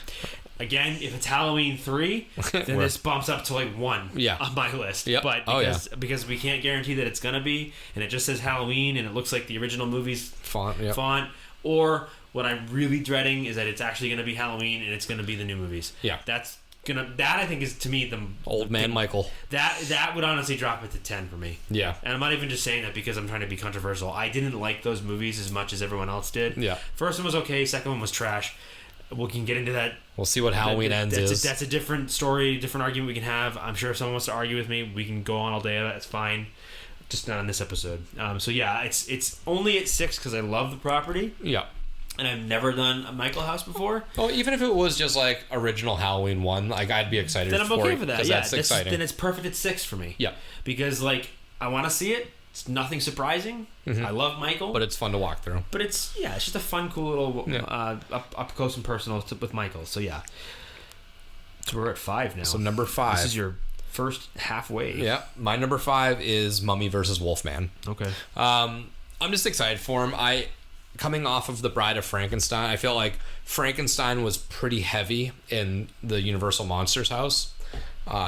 Again, if it's Halloween 3, then this bumps up to like 1 on my list. Yep. But because we can't guarantee that it's gonna be, and it just says Halloween, and it looks like the original movie's font, or what I'm really dreading is that it's actually gonna be Halloween and it's gonna be the new movies. Yeah. That I think is to me the Old Man Michael. That would honestly drop it to 10 for me. Yeah. And I'm not even just saying that because I'm trying to be controversial. I didn't like those movies as much as everyone else did. Yeah. First one was okay. Second one was trash. We can get into that. We'll see what Halloween ends is. That's a different story, different argument we can have. I'm sure if someone wants to argue with me, we can go on all day. That's fine. Just not on this episode. So yeah, it's only at 6 because I love the property. Yeah. And I've never done a Michael house before. Well, even if it was just like original Halloween 1, like I'd be excited. Then I'm okay for that. Yeah, that's exciting. Then it's perfect at 6 for me. Yeah. Because like I want to see it. It's nothing surprising. Mm-hmm. I love Michael, but it's fun to walk through. But it's just a fun, cool little up close and personal with Michael. So yeah, so we're at 5 now. So number 5. This is your first halfway. Yeah, my number 5 is Mummy versus Wolfman. Okay. I'm just excited for him. coming off of The Bride of Frankenstein, I feel like Frankenstein was pretty heavy in the Universal Monsters house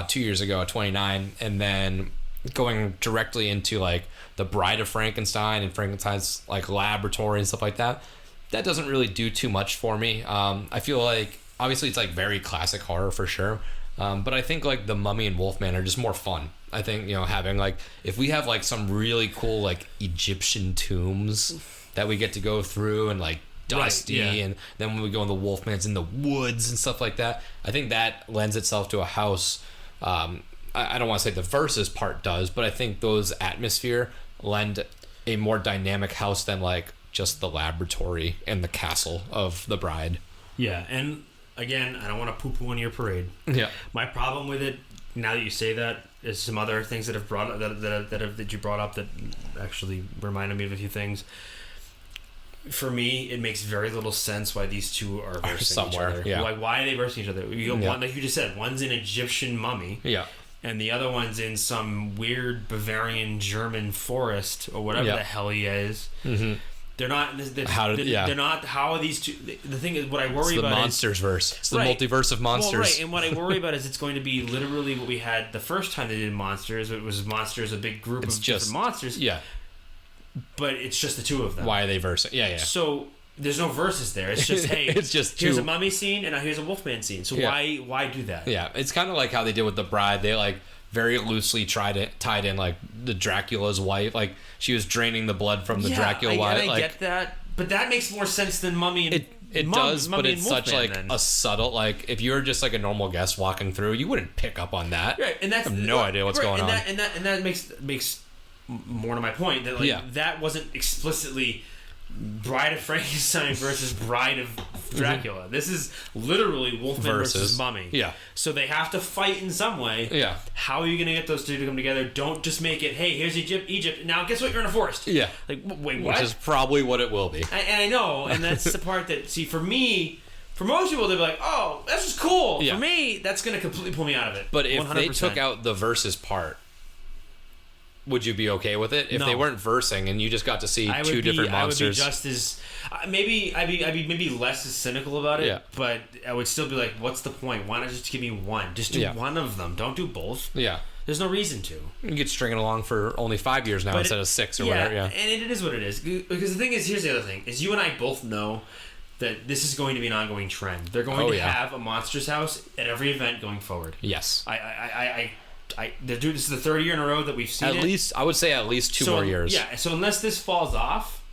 2 years ago at 29, and then going directly into like The Bride of Frankenstein and Frankenstein's like laboratory and stuff like that. That doesn't really do too much for me. I feel like obviously it's like very classic horror for sure, but I think like The Mummy and Wolfman are just more fun. I think, you know, having like, if we have like some really cool like Egyptian tombs that we get to go through and like dusty, Right, yeah. and then when we go in the Wolfman's in the woods and stuff like that, I think that lends itself to a house. I don't want to say the versus part does, but I think those atmosphere lend a more dynamic house than like just the laboratory and the castle of the bride. Yeah, and again, I don't want to poo-poo on your parade. Yeah. My problem with it, now that you say that, is some other things that have brought up, that you brought up that actually reminded me of a few things. For me, it makes very little sense why these two are versing somewhere, each other. yeah. Like, why are they versing each other? You go, Yeah. one, like you just said, one's an Egyptian mummy. Yeah. And the other one's in some weird Bavarian German forest or whatever Yeah. the hell he is. Mm-hmm. They're not. They're not. How are these two? The thing is, what I worry It's the about monsters verse. It's the Right. multiverse of monsters. Well, right, and what I worry about is it's going to be literally what we had the first time they did monsters. It was monsters, a big group It's of just different monsters. Yeah. But it's just the two of them. Why are they versing? Yeah, yeah. So there's no verses there. It's just hey, It's just here's two- a mummy scene and now here's a Wolfman scene. So Yeah. why do that? Yeah, it's kind of like how they did with the bride. They like very loosely tied in like the Dracula's wife. Like she was draining the blood from the Dracula wife. I Like get that, but that makes more sense than mummy and it does, but Mummy it's and such Wolfman, like then. a subtle like if you're just like a normal guest walking through, you wouldn't pick up on that. Right, and that's I have no idea what's going on. And that makes more to my point that like Yeah. that wasn't explicitly Bride of Frankenstein versus Bride of Dracula. This is literally Wolfman versus Mummy. Yeah. So they have to fight in some way. Yeah. How are you going to get those two to come together? Don't just make it, hey, here's Egypt. Now guess what? You're in a forest. Yeah. Like, wait, what? Which is probably what it will be. And I know, and that's the part that, see, for me, for most people, they'll be like, oh, that's just cool. Yeah. For me, that's going to completely pull me out of it. But if they 100%. took out the versus part, would you be okay with it? If No. they weren't versing and you just got to see two different monsters? I would be just as maybe I'd be maybe less as cynical about it. Yeah. But I would still be like, what's the point? Why not just give me one? Just do Yeah. one of them. Don't do both. Yeah. There's no reason to. You get stringing along for only 5 years now But instead of 6 or whatever. Yeah. And it is what it is. Because the thing is, here's the other thing: is you and I both know that this is going to be an ongoing trend. They're going to have a Monsters House at every event going forward. Yes. They're doing this is the third year in a row that we've seen At it. least I would say at least two more years. Yeah, so unless this falls off,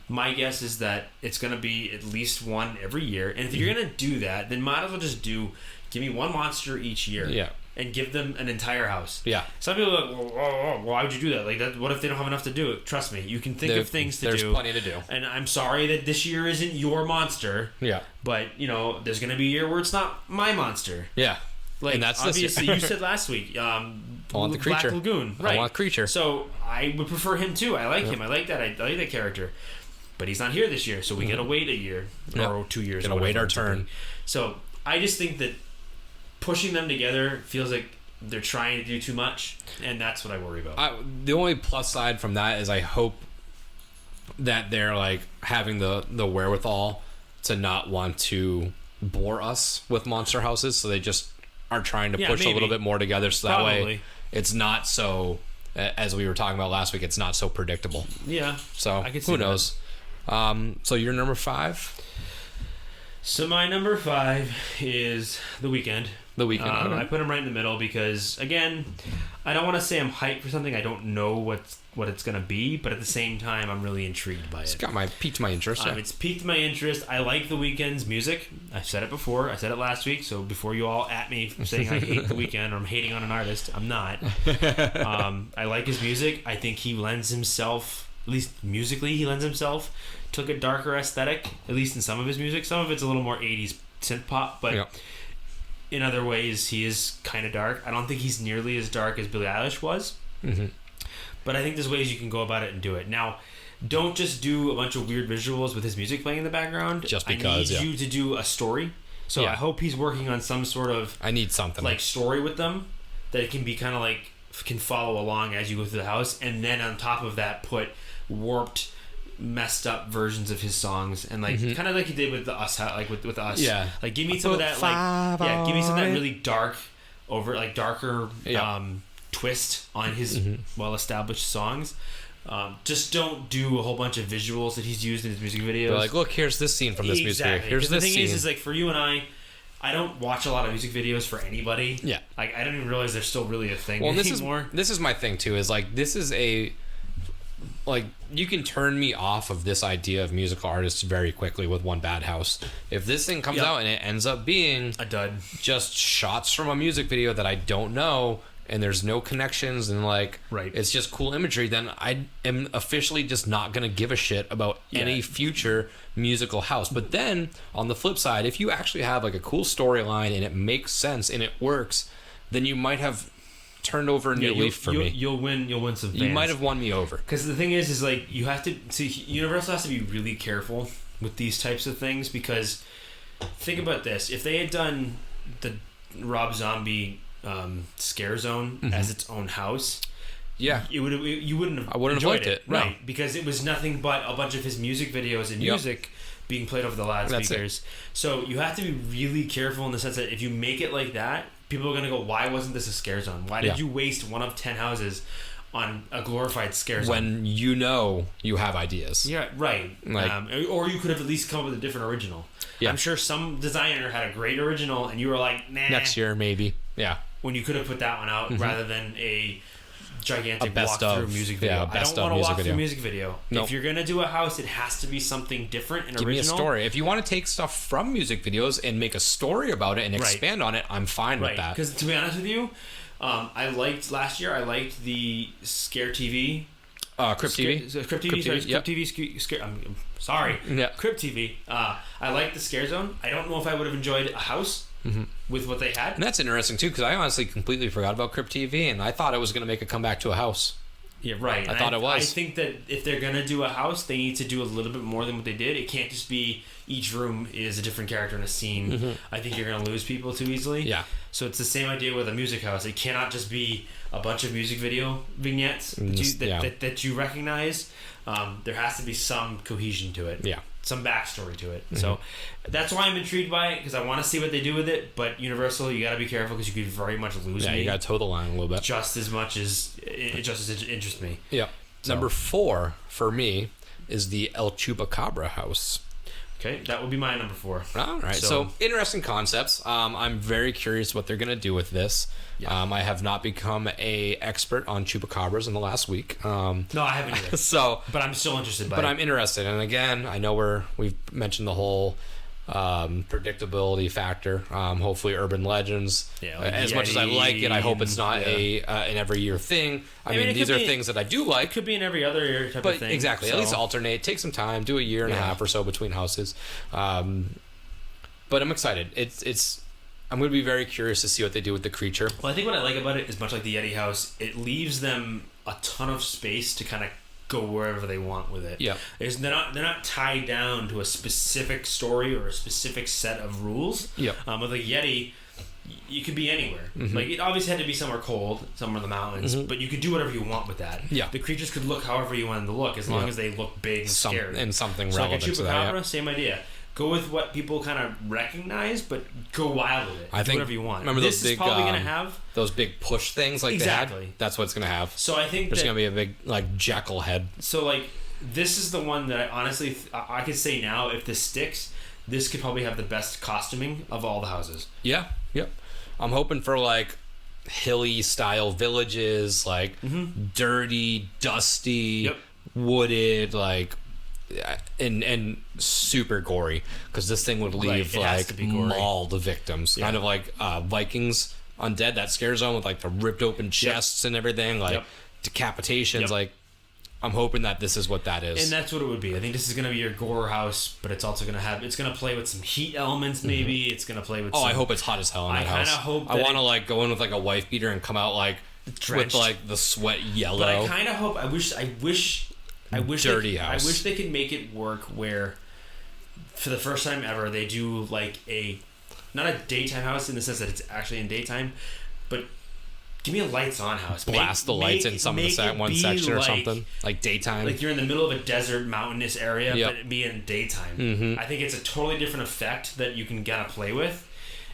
my guess is that it's going to be at least one every year. And if you're going to do that, then might as well just give me one monster each year. Yeah. And give them an entire house. Yeah. Some people are like, well, why would you do that? Like, that, what if they don't have enough to do it? Trust me, you can think of things to do. There's plenty to do. And I'm sorry that this year isn't your monster. Yeah. But, there's going to be a year where it's not my monster. Yeah. Like, and that's obviously, this you said last week, I want the creature. Black Lagoon. Right. I want creature. So I would prefer him too. I like him. I like that. I like that character. But he's not here this year, so we gotta wait a year or 2 years. Gotta wait our turn. So I just think that pushing them together feels like they're trying to do too much, and that's what I worry about. The only plus side from that is I hope that they're like having the wherewithal to not want to bore us with monster houses, so they just are trying to push a little bit more together, so that way it's not so, as we were talking about last week, it's not so predictable. Yeah. So I could see who that. knows? So your number 5? So my number 5 is The Weeknd. The Weeknd. Okay. I put him right in the middle because, again, I don't want to say I'm hyped for something. I don't know what it's going to be, but at the same time, I'm really intrigued by it. It's piqued my interest. Yeah. It's piqued my interest. I like The Weeknd's music. I've said it before. I said it last week, so before you all at me for saying I hate The Weeknd or I'm hating on an artist, I'm not. I like his music. I think he lends himself, at least musically, he lends himself to like a darker aesthetic, at least in some of his music. Some of it's a little more 80s synth pop, but... Yeah. In other ways, he is kind of dark. I don't think he's nearly as dark as Billie Eilish was. Mm-hmm. But I think there's ways you can go about it and do it. Now, don't just do a bunch of weird visuals with his music playing in the background. Just because, I need you to do a story. So I hope he's working on some sort of... I need something. Like story with them that it can be kind of like... Can follow along as you go through the house. And then on top of that, put warped messed up versions of his songs, and like kind of like he did with the Us, like with Us. Yeah. Like give me some of that, like give me some of that really darker twist on his well-established songs. Just don't do a whole bunch of visuals that he's used in his music videos. They're like, look, here's this scene from this music video. Here's this the thing scene. is like for you and I don't watch a lot of music videos for anybody. Yeah. Like I don't even realize they're still really a thing anymore. anymore. This is my thing too. Is like this is a like you can turn me off of this idea of musical artists very quickly with one bad house. If this thing comes out and it ends up being a dud, just shots from a music video that I don't know, and there's no connections, and like it's just cool imagery, then I am officially just not gonna give a shit about any future musical house. But then on the flip side, if you actually have like a cool storyline and it makes sense and it works, then you might have turned over a new leaf for me. You'll win some fans. You might have won me over. Because the thing is like you have to see, Universal has to be really careful with these types of things, because think about this: if they had done the Rob Zombie Scare Zone as its own house, you wouldn't have enjoyed it, right? No. Because it was nothing but a bunch of his music videos and music being played over the loudspeakers. So you have to be really careful in the sense that if you make it like that, people are going to go, why wasn't this a scare zone? Why did you waste one of 10 houses on a glorified scare zone? When you know you have ideas. Yeah, right. Like, or you could have at least come up with a different original. Yeah. I'm sure some designer had a great original and you were like, nah. Next year, maybe. Yeah. When you could have put that one out rather than a gigantic best walk-through of music video. I don't want to walk through music video. Nope. If you're going to do a house, it has to be something different and original. Give me a story. If you want to take stuff from music videos and make a story about it and expand on it, I'm fine with that. Because to be honest with you, last year I liked the Scare TV. Crypt TV. Crypt TV. I'm sorry. Yeah. Crypt TV. I liked the Scare Zone. I don't know if I would have enjoyed a house with what they had. And that's interesting too, because I honestly completely forgot about Crypt TV, and I thought it was going to make a comeback to a house. Yeah, right. I thought it was. I think that if they're going to do a house, they need to do a little bit more than what they did. It can't just be each room is a different character in a scene. I think you're going to lose people too easily. Yeah. So it's the same idea with a music house. It cannot just be a bunch of music video vignettes that you recognize. There has to be some cohesion to it. Yeah. Some backstory to it. So that's why I'm intrigued by it, because I want to see what they do with it. But Universal, you got to be careful, because you could very much lose me. Yeah, you got to toe the line a little bit. Just as much as it interests me. Yeah. So. Number 4 for me is the El Chubacabra House. Okay, that would be my number 4. All right. So interesting concepts. I'm very curious what they're going to do with this. Yeah. I have not become a expert on chupacabras in the last week. No, I haven't either. But I'm still interested. But I'm interested, and again, I know we've mentioned the whole predictability factor. Hopefully, urban legends. Yeah, like as much as I like it, I hope it's not an every year thing. I mean these are things that I do like. It could be an every other year type of thing. Exactly. So. At least alternate. Take some time. Do a year and a half or so between houses. But I'm excited. I'm going to be very curious to see what they do with the creature. Well, I think what I like about it is much like the Yeti house, it leaves them a ton of space to kind of go wherever they want with it. Yeah. They're not tied down to a specific story or a specific set of rules. Yeah. With a Yeti, you could be anywhere. Like it obviously had to be somewhere cold, somewhere in the mountains, but you could do whatever you want with that. Yeah. The creatures could look however you want them to look, as long as they look big and scary. And something so relevant like a to that. Chupacabra, same idea. Go with what people kind of recognize, but go wild with it. Do whatever you want. Remember this those big, is probably going to have those big push things like they had? That's what it's going to have. So I think there's going to be a big like jackal head. So like this is the one that I honestly I could say now, if this sticks, this could probably have the best costuming of all the houses. Yeah. Yep. I'm hoping for like hilly style villages, like dirty, dusty, wooded, like. And super gory, because this thing would leave like mauled victims, kind of like Vikings Undead, that scare zone with like the ripped open chests and everything, like decapitations. Like I'm hoping that this is what that is, and that's what it would be. I think this is going to be your gore house, but it's also going to play with some heat elements. Maybe it's going to play with. I hope it's hot as hell in that house. I want to like go in with like a wife beater and come out like drenched with like the sweat yellow. But I kind of hope. I wish dirty house. I wish they could make it work where, for the first time ever, they do like not a daytime house in the sense that it's actually in daytime, but give me a lights on house. Blast the lights in some of the one section or something. Like daytime. Like you're in the middle of a desert, mountainous area, Yep. but it be in daytime. Mm-hmm. I think it's a totally different effect that you can kind of play with.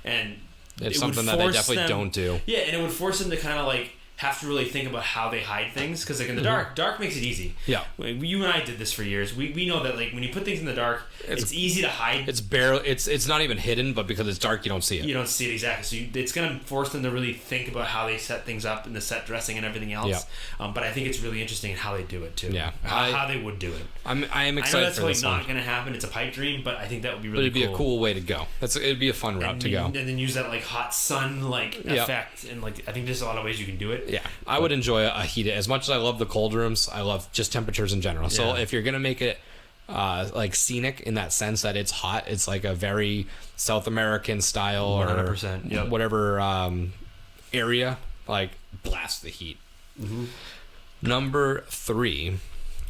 And It's it something would that they force definitely them- don't do. Yeah, and it would force them to kind of like have to really think about how they hide things, because like in the dark makes it easy. Yeah. You and I did this for years. We know that like when you put things in the dark, it's easy to hide. It's barely. It's not even hidden, but because it's dark, you don't see it. You don't see it exactly, so it's gonna force them to really think about how they set things up and the set dressing and everything else. Yeah. But I think it's really interesting in how they do it too. Yeah. How they would do it. I am I know excited that's for probably this not one. gonna happen. It's a pipe dream, but I think that would be But really it'd be a cool way to go. It'd be a fun route to go. And then use that like hot sun like effect, and like I think there's a lot of ways you can do it. Yeah, I would enjoy a heated. As much as I love the cold rooms, I love just temperatures in general. So Yeah. if you're gonna make it like scenic in that sense that it's hot, it's like a very South American style 100%, or yep. whatever area, like blast the heat. Mm-hmm. Number 3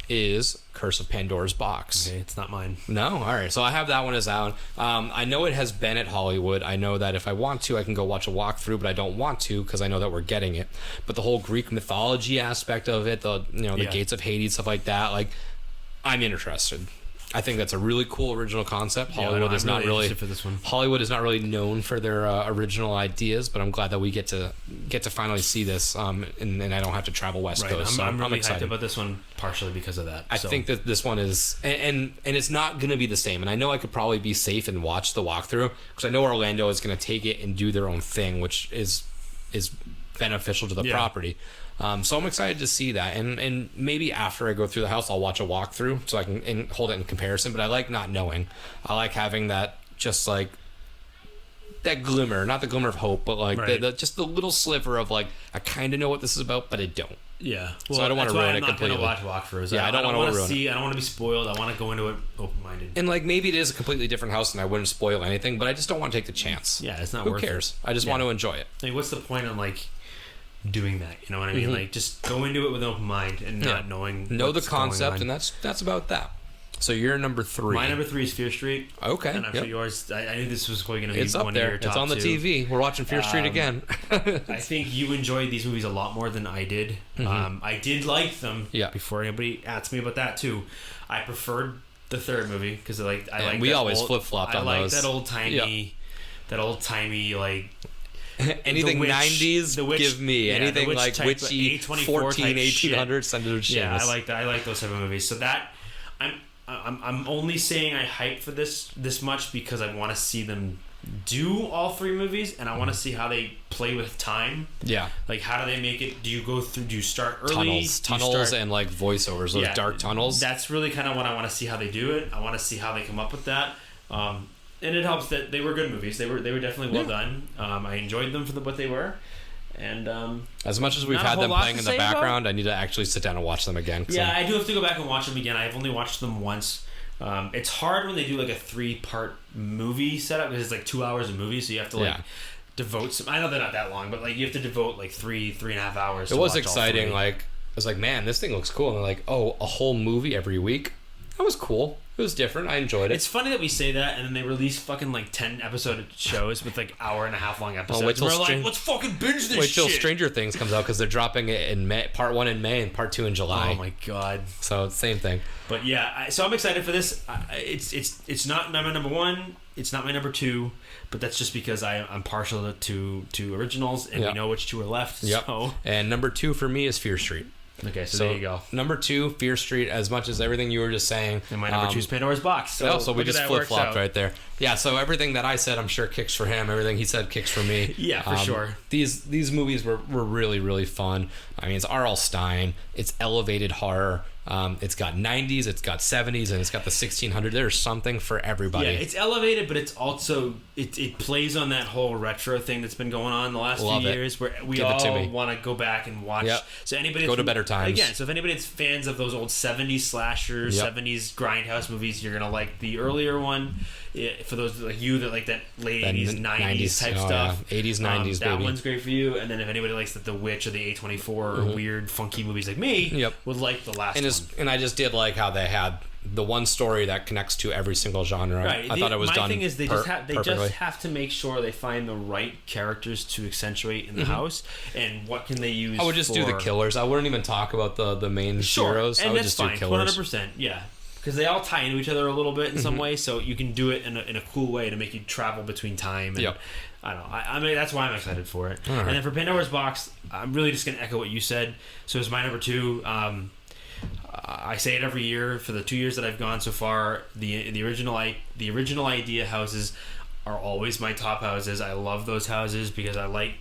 is Curse of Pandora's Box. Okay, it's not mine. No? All right. So I have that one as out. I know it has been at Hollywood. I know that if I want to, I can go watch a walkthrough, but I don't want to because I know that we're getting it. But the whole Greek mythology aspect of it, the gates of Hades, stuff like that, like I'm interested. I think that's a really cool original concept. Hollywood is not really interested for this one. Hollywood is not really known for their original ideas, but I'm glad that we get to finally see this, and I don't have to travel West Right, Coast. So I'm really excited hyped about this one partially because of that. I think that this one is, and it's not going to be the same. And I know I could probably be safe and watch the walkthrough because I know Orlando is going to take it and do their own thing, which is beneficial to the property. So I'm excited to see that, and maybe after I go through the house, I'll watch a walkthrough so I can hold it in comparison. But I like not knowing. I like having that, just like that glimmer, not the glimmer of hope, but like just the little sliver of like I kind of know what this is about, but I don't. Yeah, well, so I don't want to ruin it completely. I'm not going to watch walkthroughs. Yeah, I don't want to ruin it. I don't want to be spoiled. I want to go into it open-minded. And like maybe it is a completely different house, and I wouldn't spoil anything, but I just don't want to take the chance. Yeah, it's not Who worth cares? it. I just want to enjoy it. I mean, what's the point in like doing that? You know what I mean? Like just go into it with an open mind and not knowing. Know the what's going concept, on. and that's about that. So you're number 3. My number 3 is Fear Street. Okay, and I'm sure yours. I knew this was probably going to be it's up one there. of your top It's on the 2. TV. We're watching Fear Street again. I think you enjoyed these movies a lot more than I did. I did like them. Yeah. Before anybody asks me about that too, I preferred the third movie because I like. We always flip-flopped on those. I those. like that old timey like. Anything the witch, 90s, the witch, give me. Anything like type, witchy, 14, 1800s, send it to Shamus. Yeah, I like that. I like those type of movies. So that I'm only saying I hype for this much because I want to see them do all 3 movies, and I want to see how they play with time. Yeah, like how do they make it? Do you go through? Do you start early? Tunnels, and like voiceovers, those dark tunnels. That's really kind of what I want to see how they do it. I want to see how they come up with that. And it helps that they were good movies. They were definitely well done. I enjoyed them for what they were. And as much as we've had them playing in the background, I need to actually sit down and watch them again. Yeah, I do have to go back and watch them again. I've only watched them once. It's hard when they do like a 3-part movie setup because it's like 2 hours of movie, so you have to like devote some. I know they're not that long, but like you have to devote like 3.5 hours. It was exciting. Like I was like, man, this thing looks cool. And they're like, oh, a whole movie every week. That was cool. It was different. I enjoyed it. It's funny that we say that, and then they release fucking like 10 episode shows with like hour-and-a-half long episodes. Wait till we're like, let's fucking binge this. Wait till shit. Stranger Things comes out because they're dropping it in May, part 1 in May and part 2 in July. Oh my god! So same thing. But yeah, so I'm excited for this. It's not my number 1. It's not my number 2. But that's just because I'm partial to originals, and we know which 2 are left. Yep. So. And number 2 for me is Fear Street. Okay, so there you go. Number 2, Fear Street, as much as everything you were just saying. And my number 2 is Pandora's Box. So we just flip-flopped right there. Yeah, so everything that I said, I'm sure kicks for him. Everything he said kicks for me. Yeah, for sure. These movies were really, really fun. I mean, it's R.L. Stine. It's elevated horror. It's got 90s, it's got 70s, and it's got the 1600. There's something for everybody. Yeah, it's elevated, but it's also it plays on that whole retro thing that's been going on the last few years, where we all want to go back and watch. Yep. So anybody go to better times again. So if anybody's fans of those old 70s slashers, 70s grindhouse movies, you're gonna like the earlier one. For those like you that like that late 80s, 90s type stuff, 80s, 90s, that baby. one's great for you. And then if anybody likes the Witch or the A24 or weird funky movies like me, would like the last one. And I just did like how they had the one story that connects to every single genre. Right. I thought it was my done. thing is they perfectly. just have to make sure they find the right characters to accentuate in the house, and what can they use. I would just do the killers. I wouldn't even talk about the main heroes. And I would that's just fine. do killers. 100%. Yeah. Because they all tie into each other a little bit in some way, so you can do it in a cool way to make you travel between time. And Yep. I don't know. I mean, that's why I'm excited for it. All right. And then for Pandora's Box, I'm really just going to echo what you said. So it's my number 2. I say it every year for the 2 years that I've gone so far. The original idea houses are always my top houses. I love those houses because I like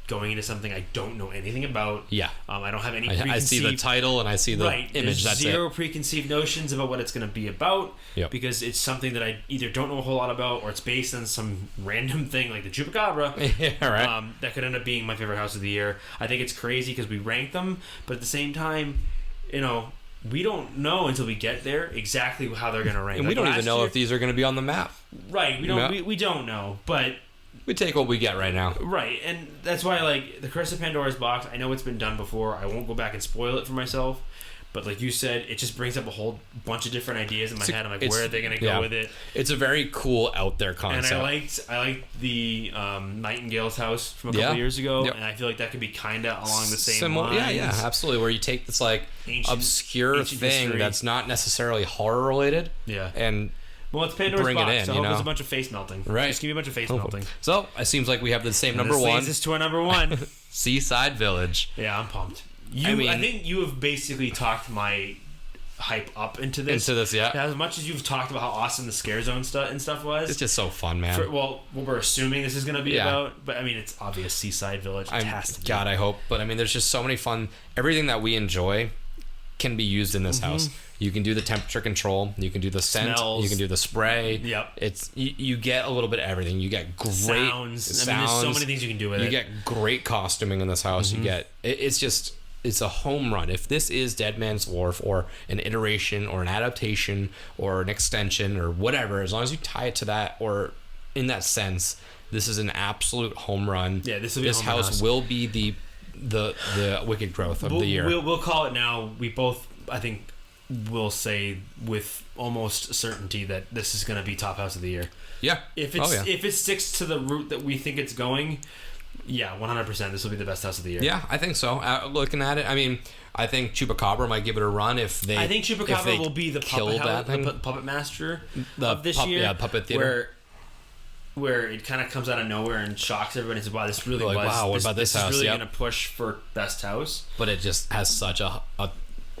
going into something I don't know anything about. Yeah. I don't have any I see the title and I see the image. There's That's zero it. preconceived notions about what it's going to be about. Yep. Because it's something that I either don't know a whole lot about, or it's based on some random thing like the Chupacabra. Yeah, right. That could end up being my favorite house of the year. I think it's crazy because we rank them, but at the same time, we don't know until we get there exactly how they're going to rank. And we don't even know if these are going to be on the map. Right. We don't. We don't know, but. We take what we get right now. Right, and that's why, like, the Curse of Pandora's Box, I know it's been done before. I won't go back and spoil it for myself. But like you said, it just brings up a whole bunch of different ideas in my head. I'm like, where are they going to go with it? It's a very cool out there concept. And I liked the Nightingale's house from a couple years ago, and I feel like that could be kind of along the same lines. Yeah, absolutely. Where you take this like obscure thing history that's not necessarily horror related, and well, it's Pandora's bring Box, it in. so I hope there's a bunch of face melting. Right, just give me a bunch of face melting. So it seems like we have the same number this one. Leads us to our number one, Seaside Village. Yeah, I'm pumped. I think you have basically talked my hype up into this. Yeah. As much as you've talked about how awesome the scare zone stuff was. It's just so fun, man. What we're assuming this is going to be about, but I mean, it's obvious Seaside Village. It has to be. God, I hope. But I mean, there's just so many fun. Everything that we enjoy can be used in this house. You can do the temperature control. You can do the scent. Smells. You can do the spray. Yep. It's you get a little bit of everything. You get great sounds. I mean, there's so many things you can do with it. You get great costuming in this house. You get it's a home run. If this is Dead Man's Wharf or an iteration or an adaptation or an extension or whatever, as long as you tie it to that or in that sense, this is an absolute home run. Yeah, this house will be the wicked growth of the year. We'll call it now. We both, I think, will say with almost certainty that this is going to be top house of the year. Yeah. If it sticks to the route that we think it's going, yeah, 100%. This will be the best house of the year. Yeah, I think so. Looking at it, I mean, I think Chupacabra might give it a run if they. I think Chupacabra will be the puppet master of this year. Yeah, puppet theater. Where it kind of comes out of nowhere and shocks everybody and says, wow, this really was. Wow, what about this house? This is really going to push for best house. But it just has such a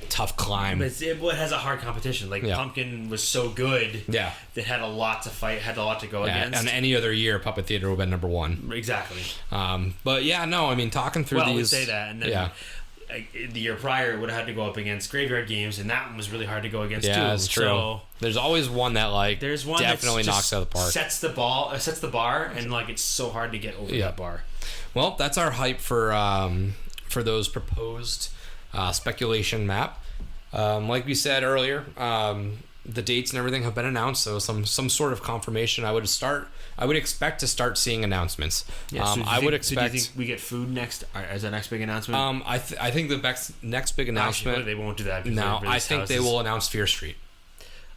tough climb. But it has a hard competition. Like, Pumpkin was so good. Yeah. That had a lot to fight, had a lot to go against. And any other year, Puppet Theater would have been number one. Exactly. But yeah, no, I mean, talking through these. Well, we say that, and then the year prior, it would have had to go up against Graveyard Games, and that one was really hard to go against too. Yeah, that's true. So, there's always one that there's one definitely knocks out of the park. Sets the bar, and like it's so hard to get over that bar. Well, that's our hype for those proposed speculation map. Like we said earlier, the dates and everything have been announced, so some sort of confirmation. I would expect to start seeing announcements. Yeah, so I would expect. Do you think we get food next as the next big announcement? I think the next big announcement. Actually, they won't do that. No, I think they will announce Fear Street.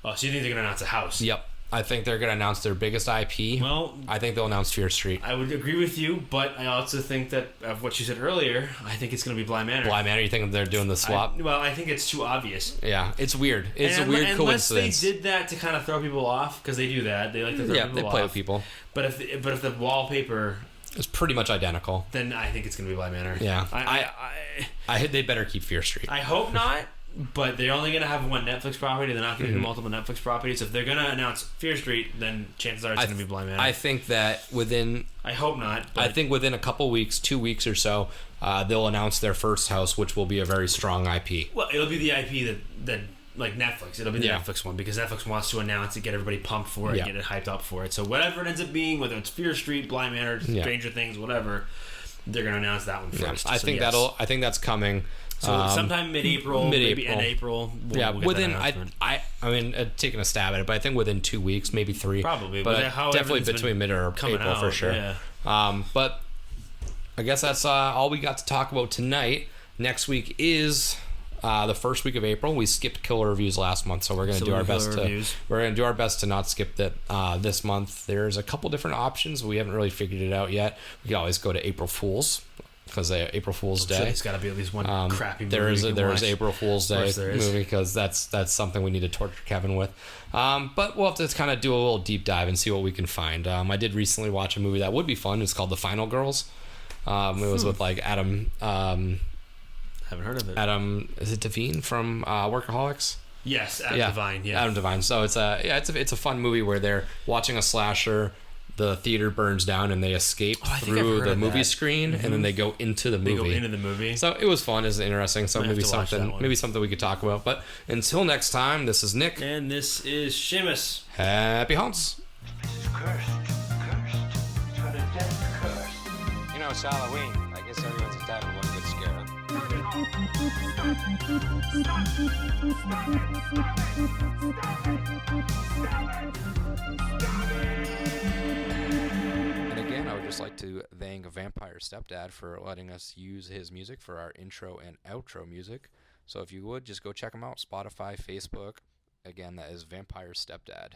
Oh, so you think they're gonna announce a house? Yep. I think they're going to announce their biggest IP. Well, I think they'll announce Fear Street. I would agree with you, but I also think that of what you said earlier, I think it's going to be Bly Manor. Bly Manor, you think they're doing the swap? I think it's too obvious. Yeah, it's weird. It's a weird coincidence. Unless they did that to kind of throw people off, because they do that. They like to throw people off. Yeah, they play with people. But if the wallpaper is pretty much identical, then I think it's going to be Bly Manor. Yeah. They better keep Fear Street. I hope not. But they're only going to have one Netflix property. They're not going to do multiple Netflix properties. If they're going to announce Fear Street, then chances are it's going to be Bly Manor. I think that within... I hope not. I think within a couple weeks, 2 weeks or so, they'll announce their first house, which will be a very strong IP. Well, it'll be the IP that like Netflix. It'll be the Netflix one, because Netflix wants to announce it, get everybody pumped for it, get it hyped up for it. So whatever it ends up being, whether it's Fear Street, Bly Manor, Stranger Things, whatever, they're going to announce that one first. I think that's coming. So sometime mid-April, maybe end April. We'll within I mean taking a stab at it, but I think within 2 weeks, maybe 3, probably. But definitely between mid or April for sure. Yeah. But I guess that's all we got to talk about tonight. Next week is the first week of April. We skipped killer reviews last month, so we're going to do our best to not skip that this month. There's a couple different options. We haven't really figured it out yet. We can always go to April Fools, because April Fool's Day. There's got to be at least one crappy movie. There is April Fool's Day movie, because that's something we need to torture Kevin with. But we'll have to kind of do a little deep dive and see what we can find. I did recently watch a movie that would be fun. It's called The Final Girls. It was with like Adam. Haven't heard of it. Adam, is it Devine from Workaholics? Yes, Adam Devine. Yeah, Adam Devine. So it's a fun movie where they're watching a slasher. The theater burns down and they escape through the movie screen, and then they go into the movie. So it was fun. It's interesting. So maybe something we could talk about. But until next time, this is Nick, and this is Shamus. Happy haunts. This place is cursed. It's got a death curse. You know, it's Halloween. I guess everyone's entitled to one good scare, huh? And again, I would just like to thank Vampire Stepdad for letting us use his music for our intro and outro music. So if you would, just go check him out. Spotify, Facebook. Again, that is Vampire Stepdad.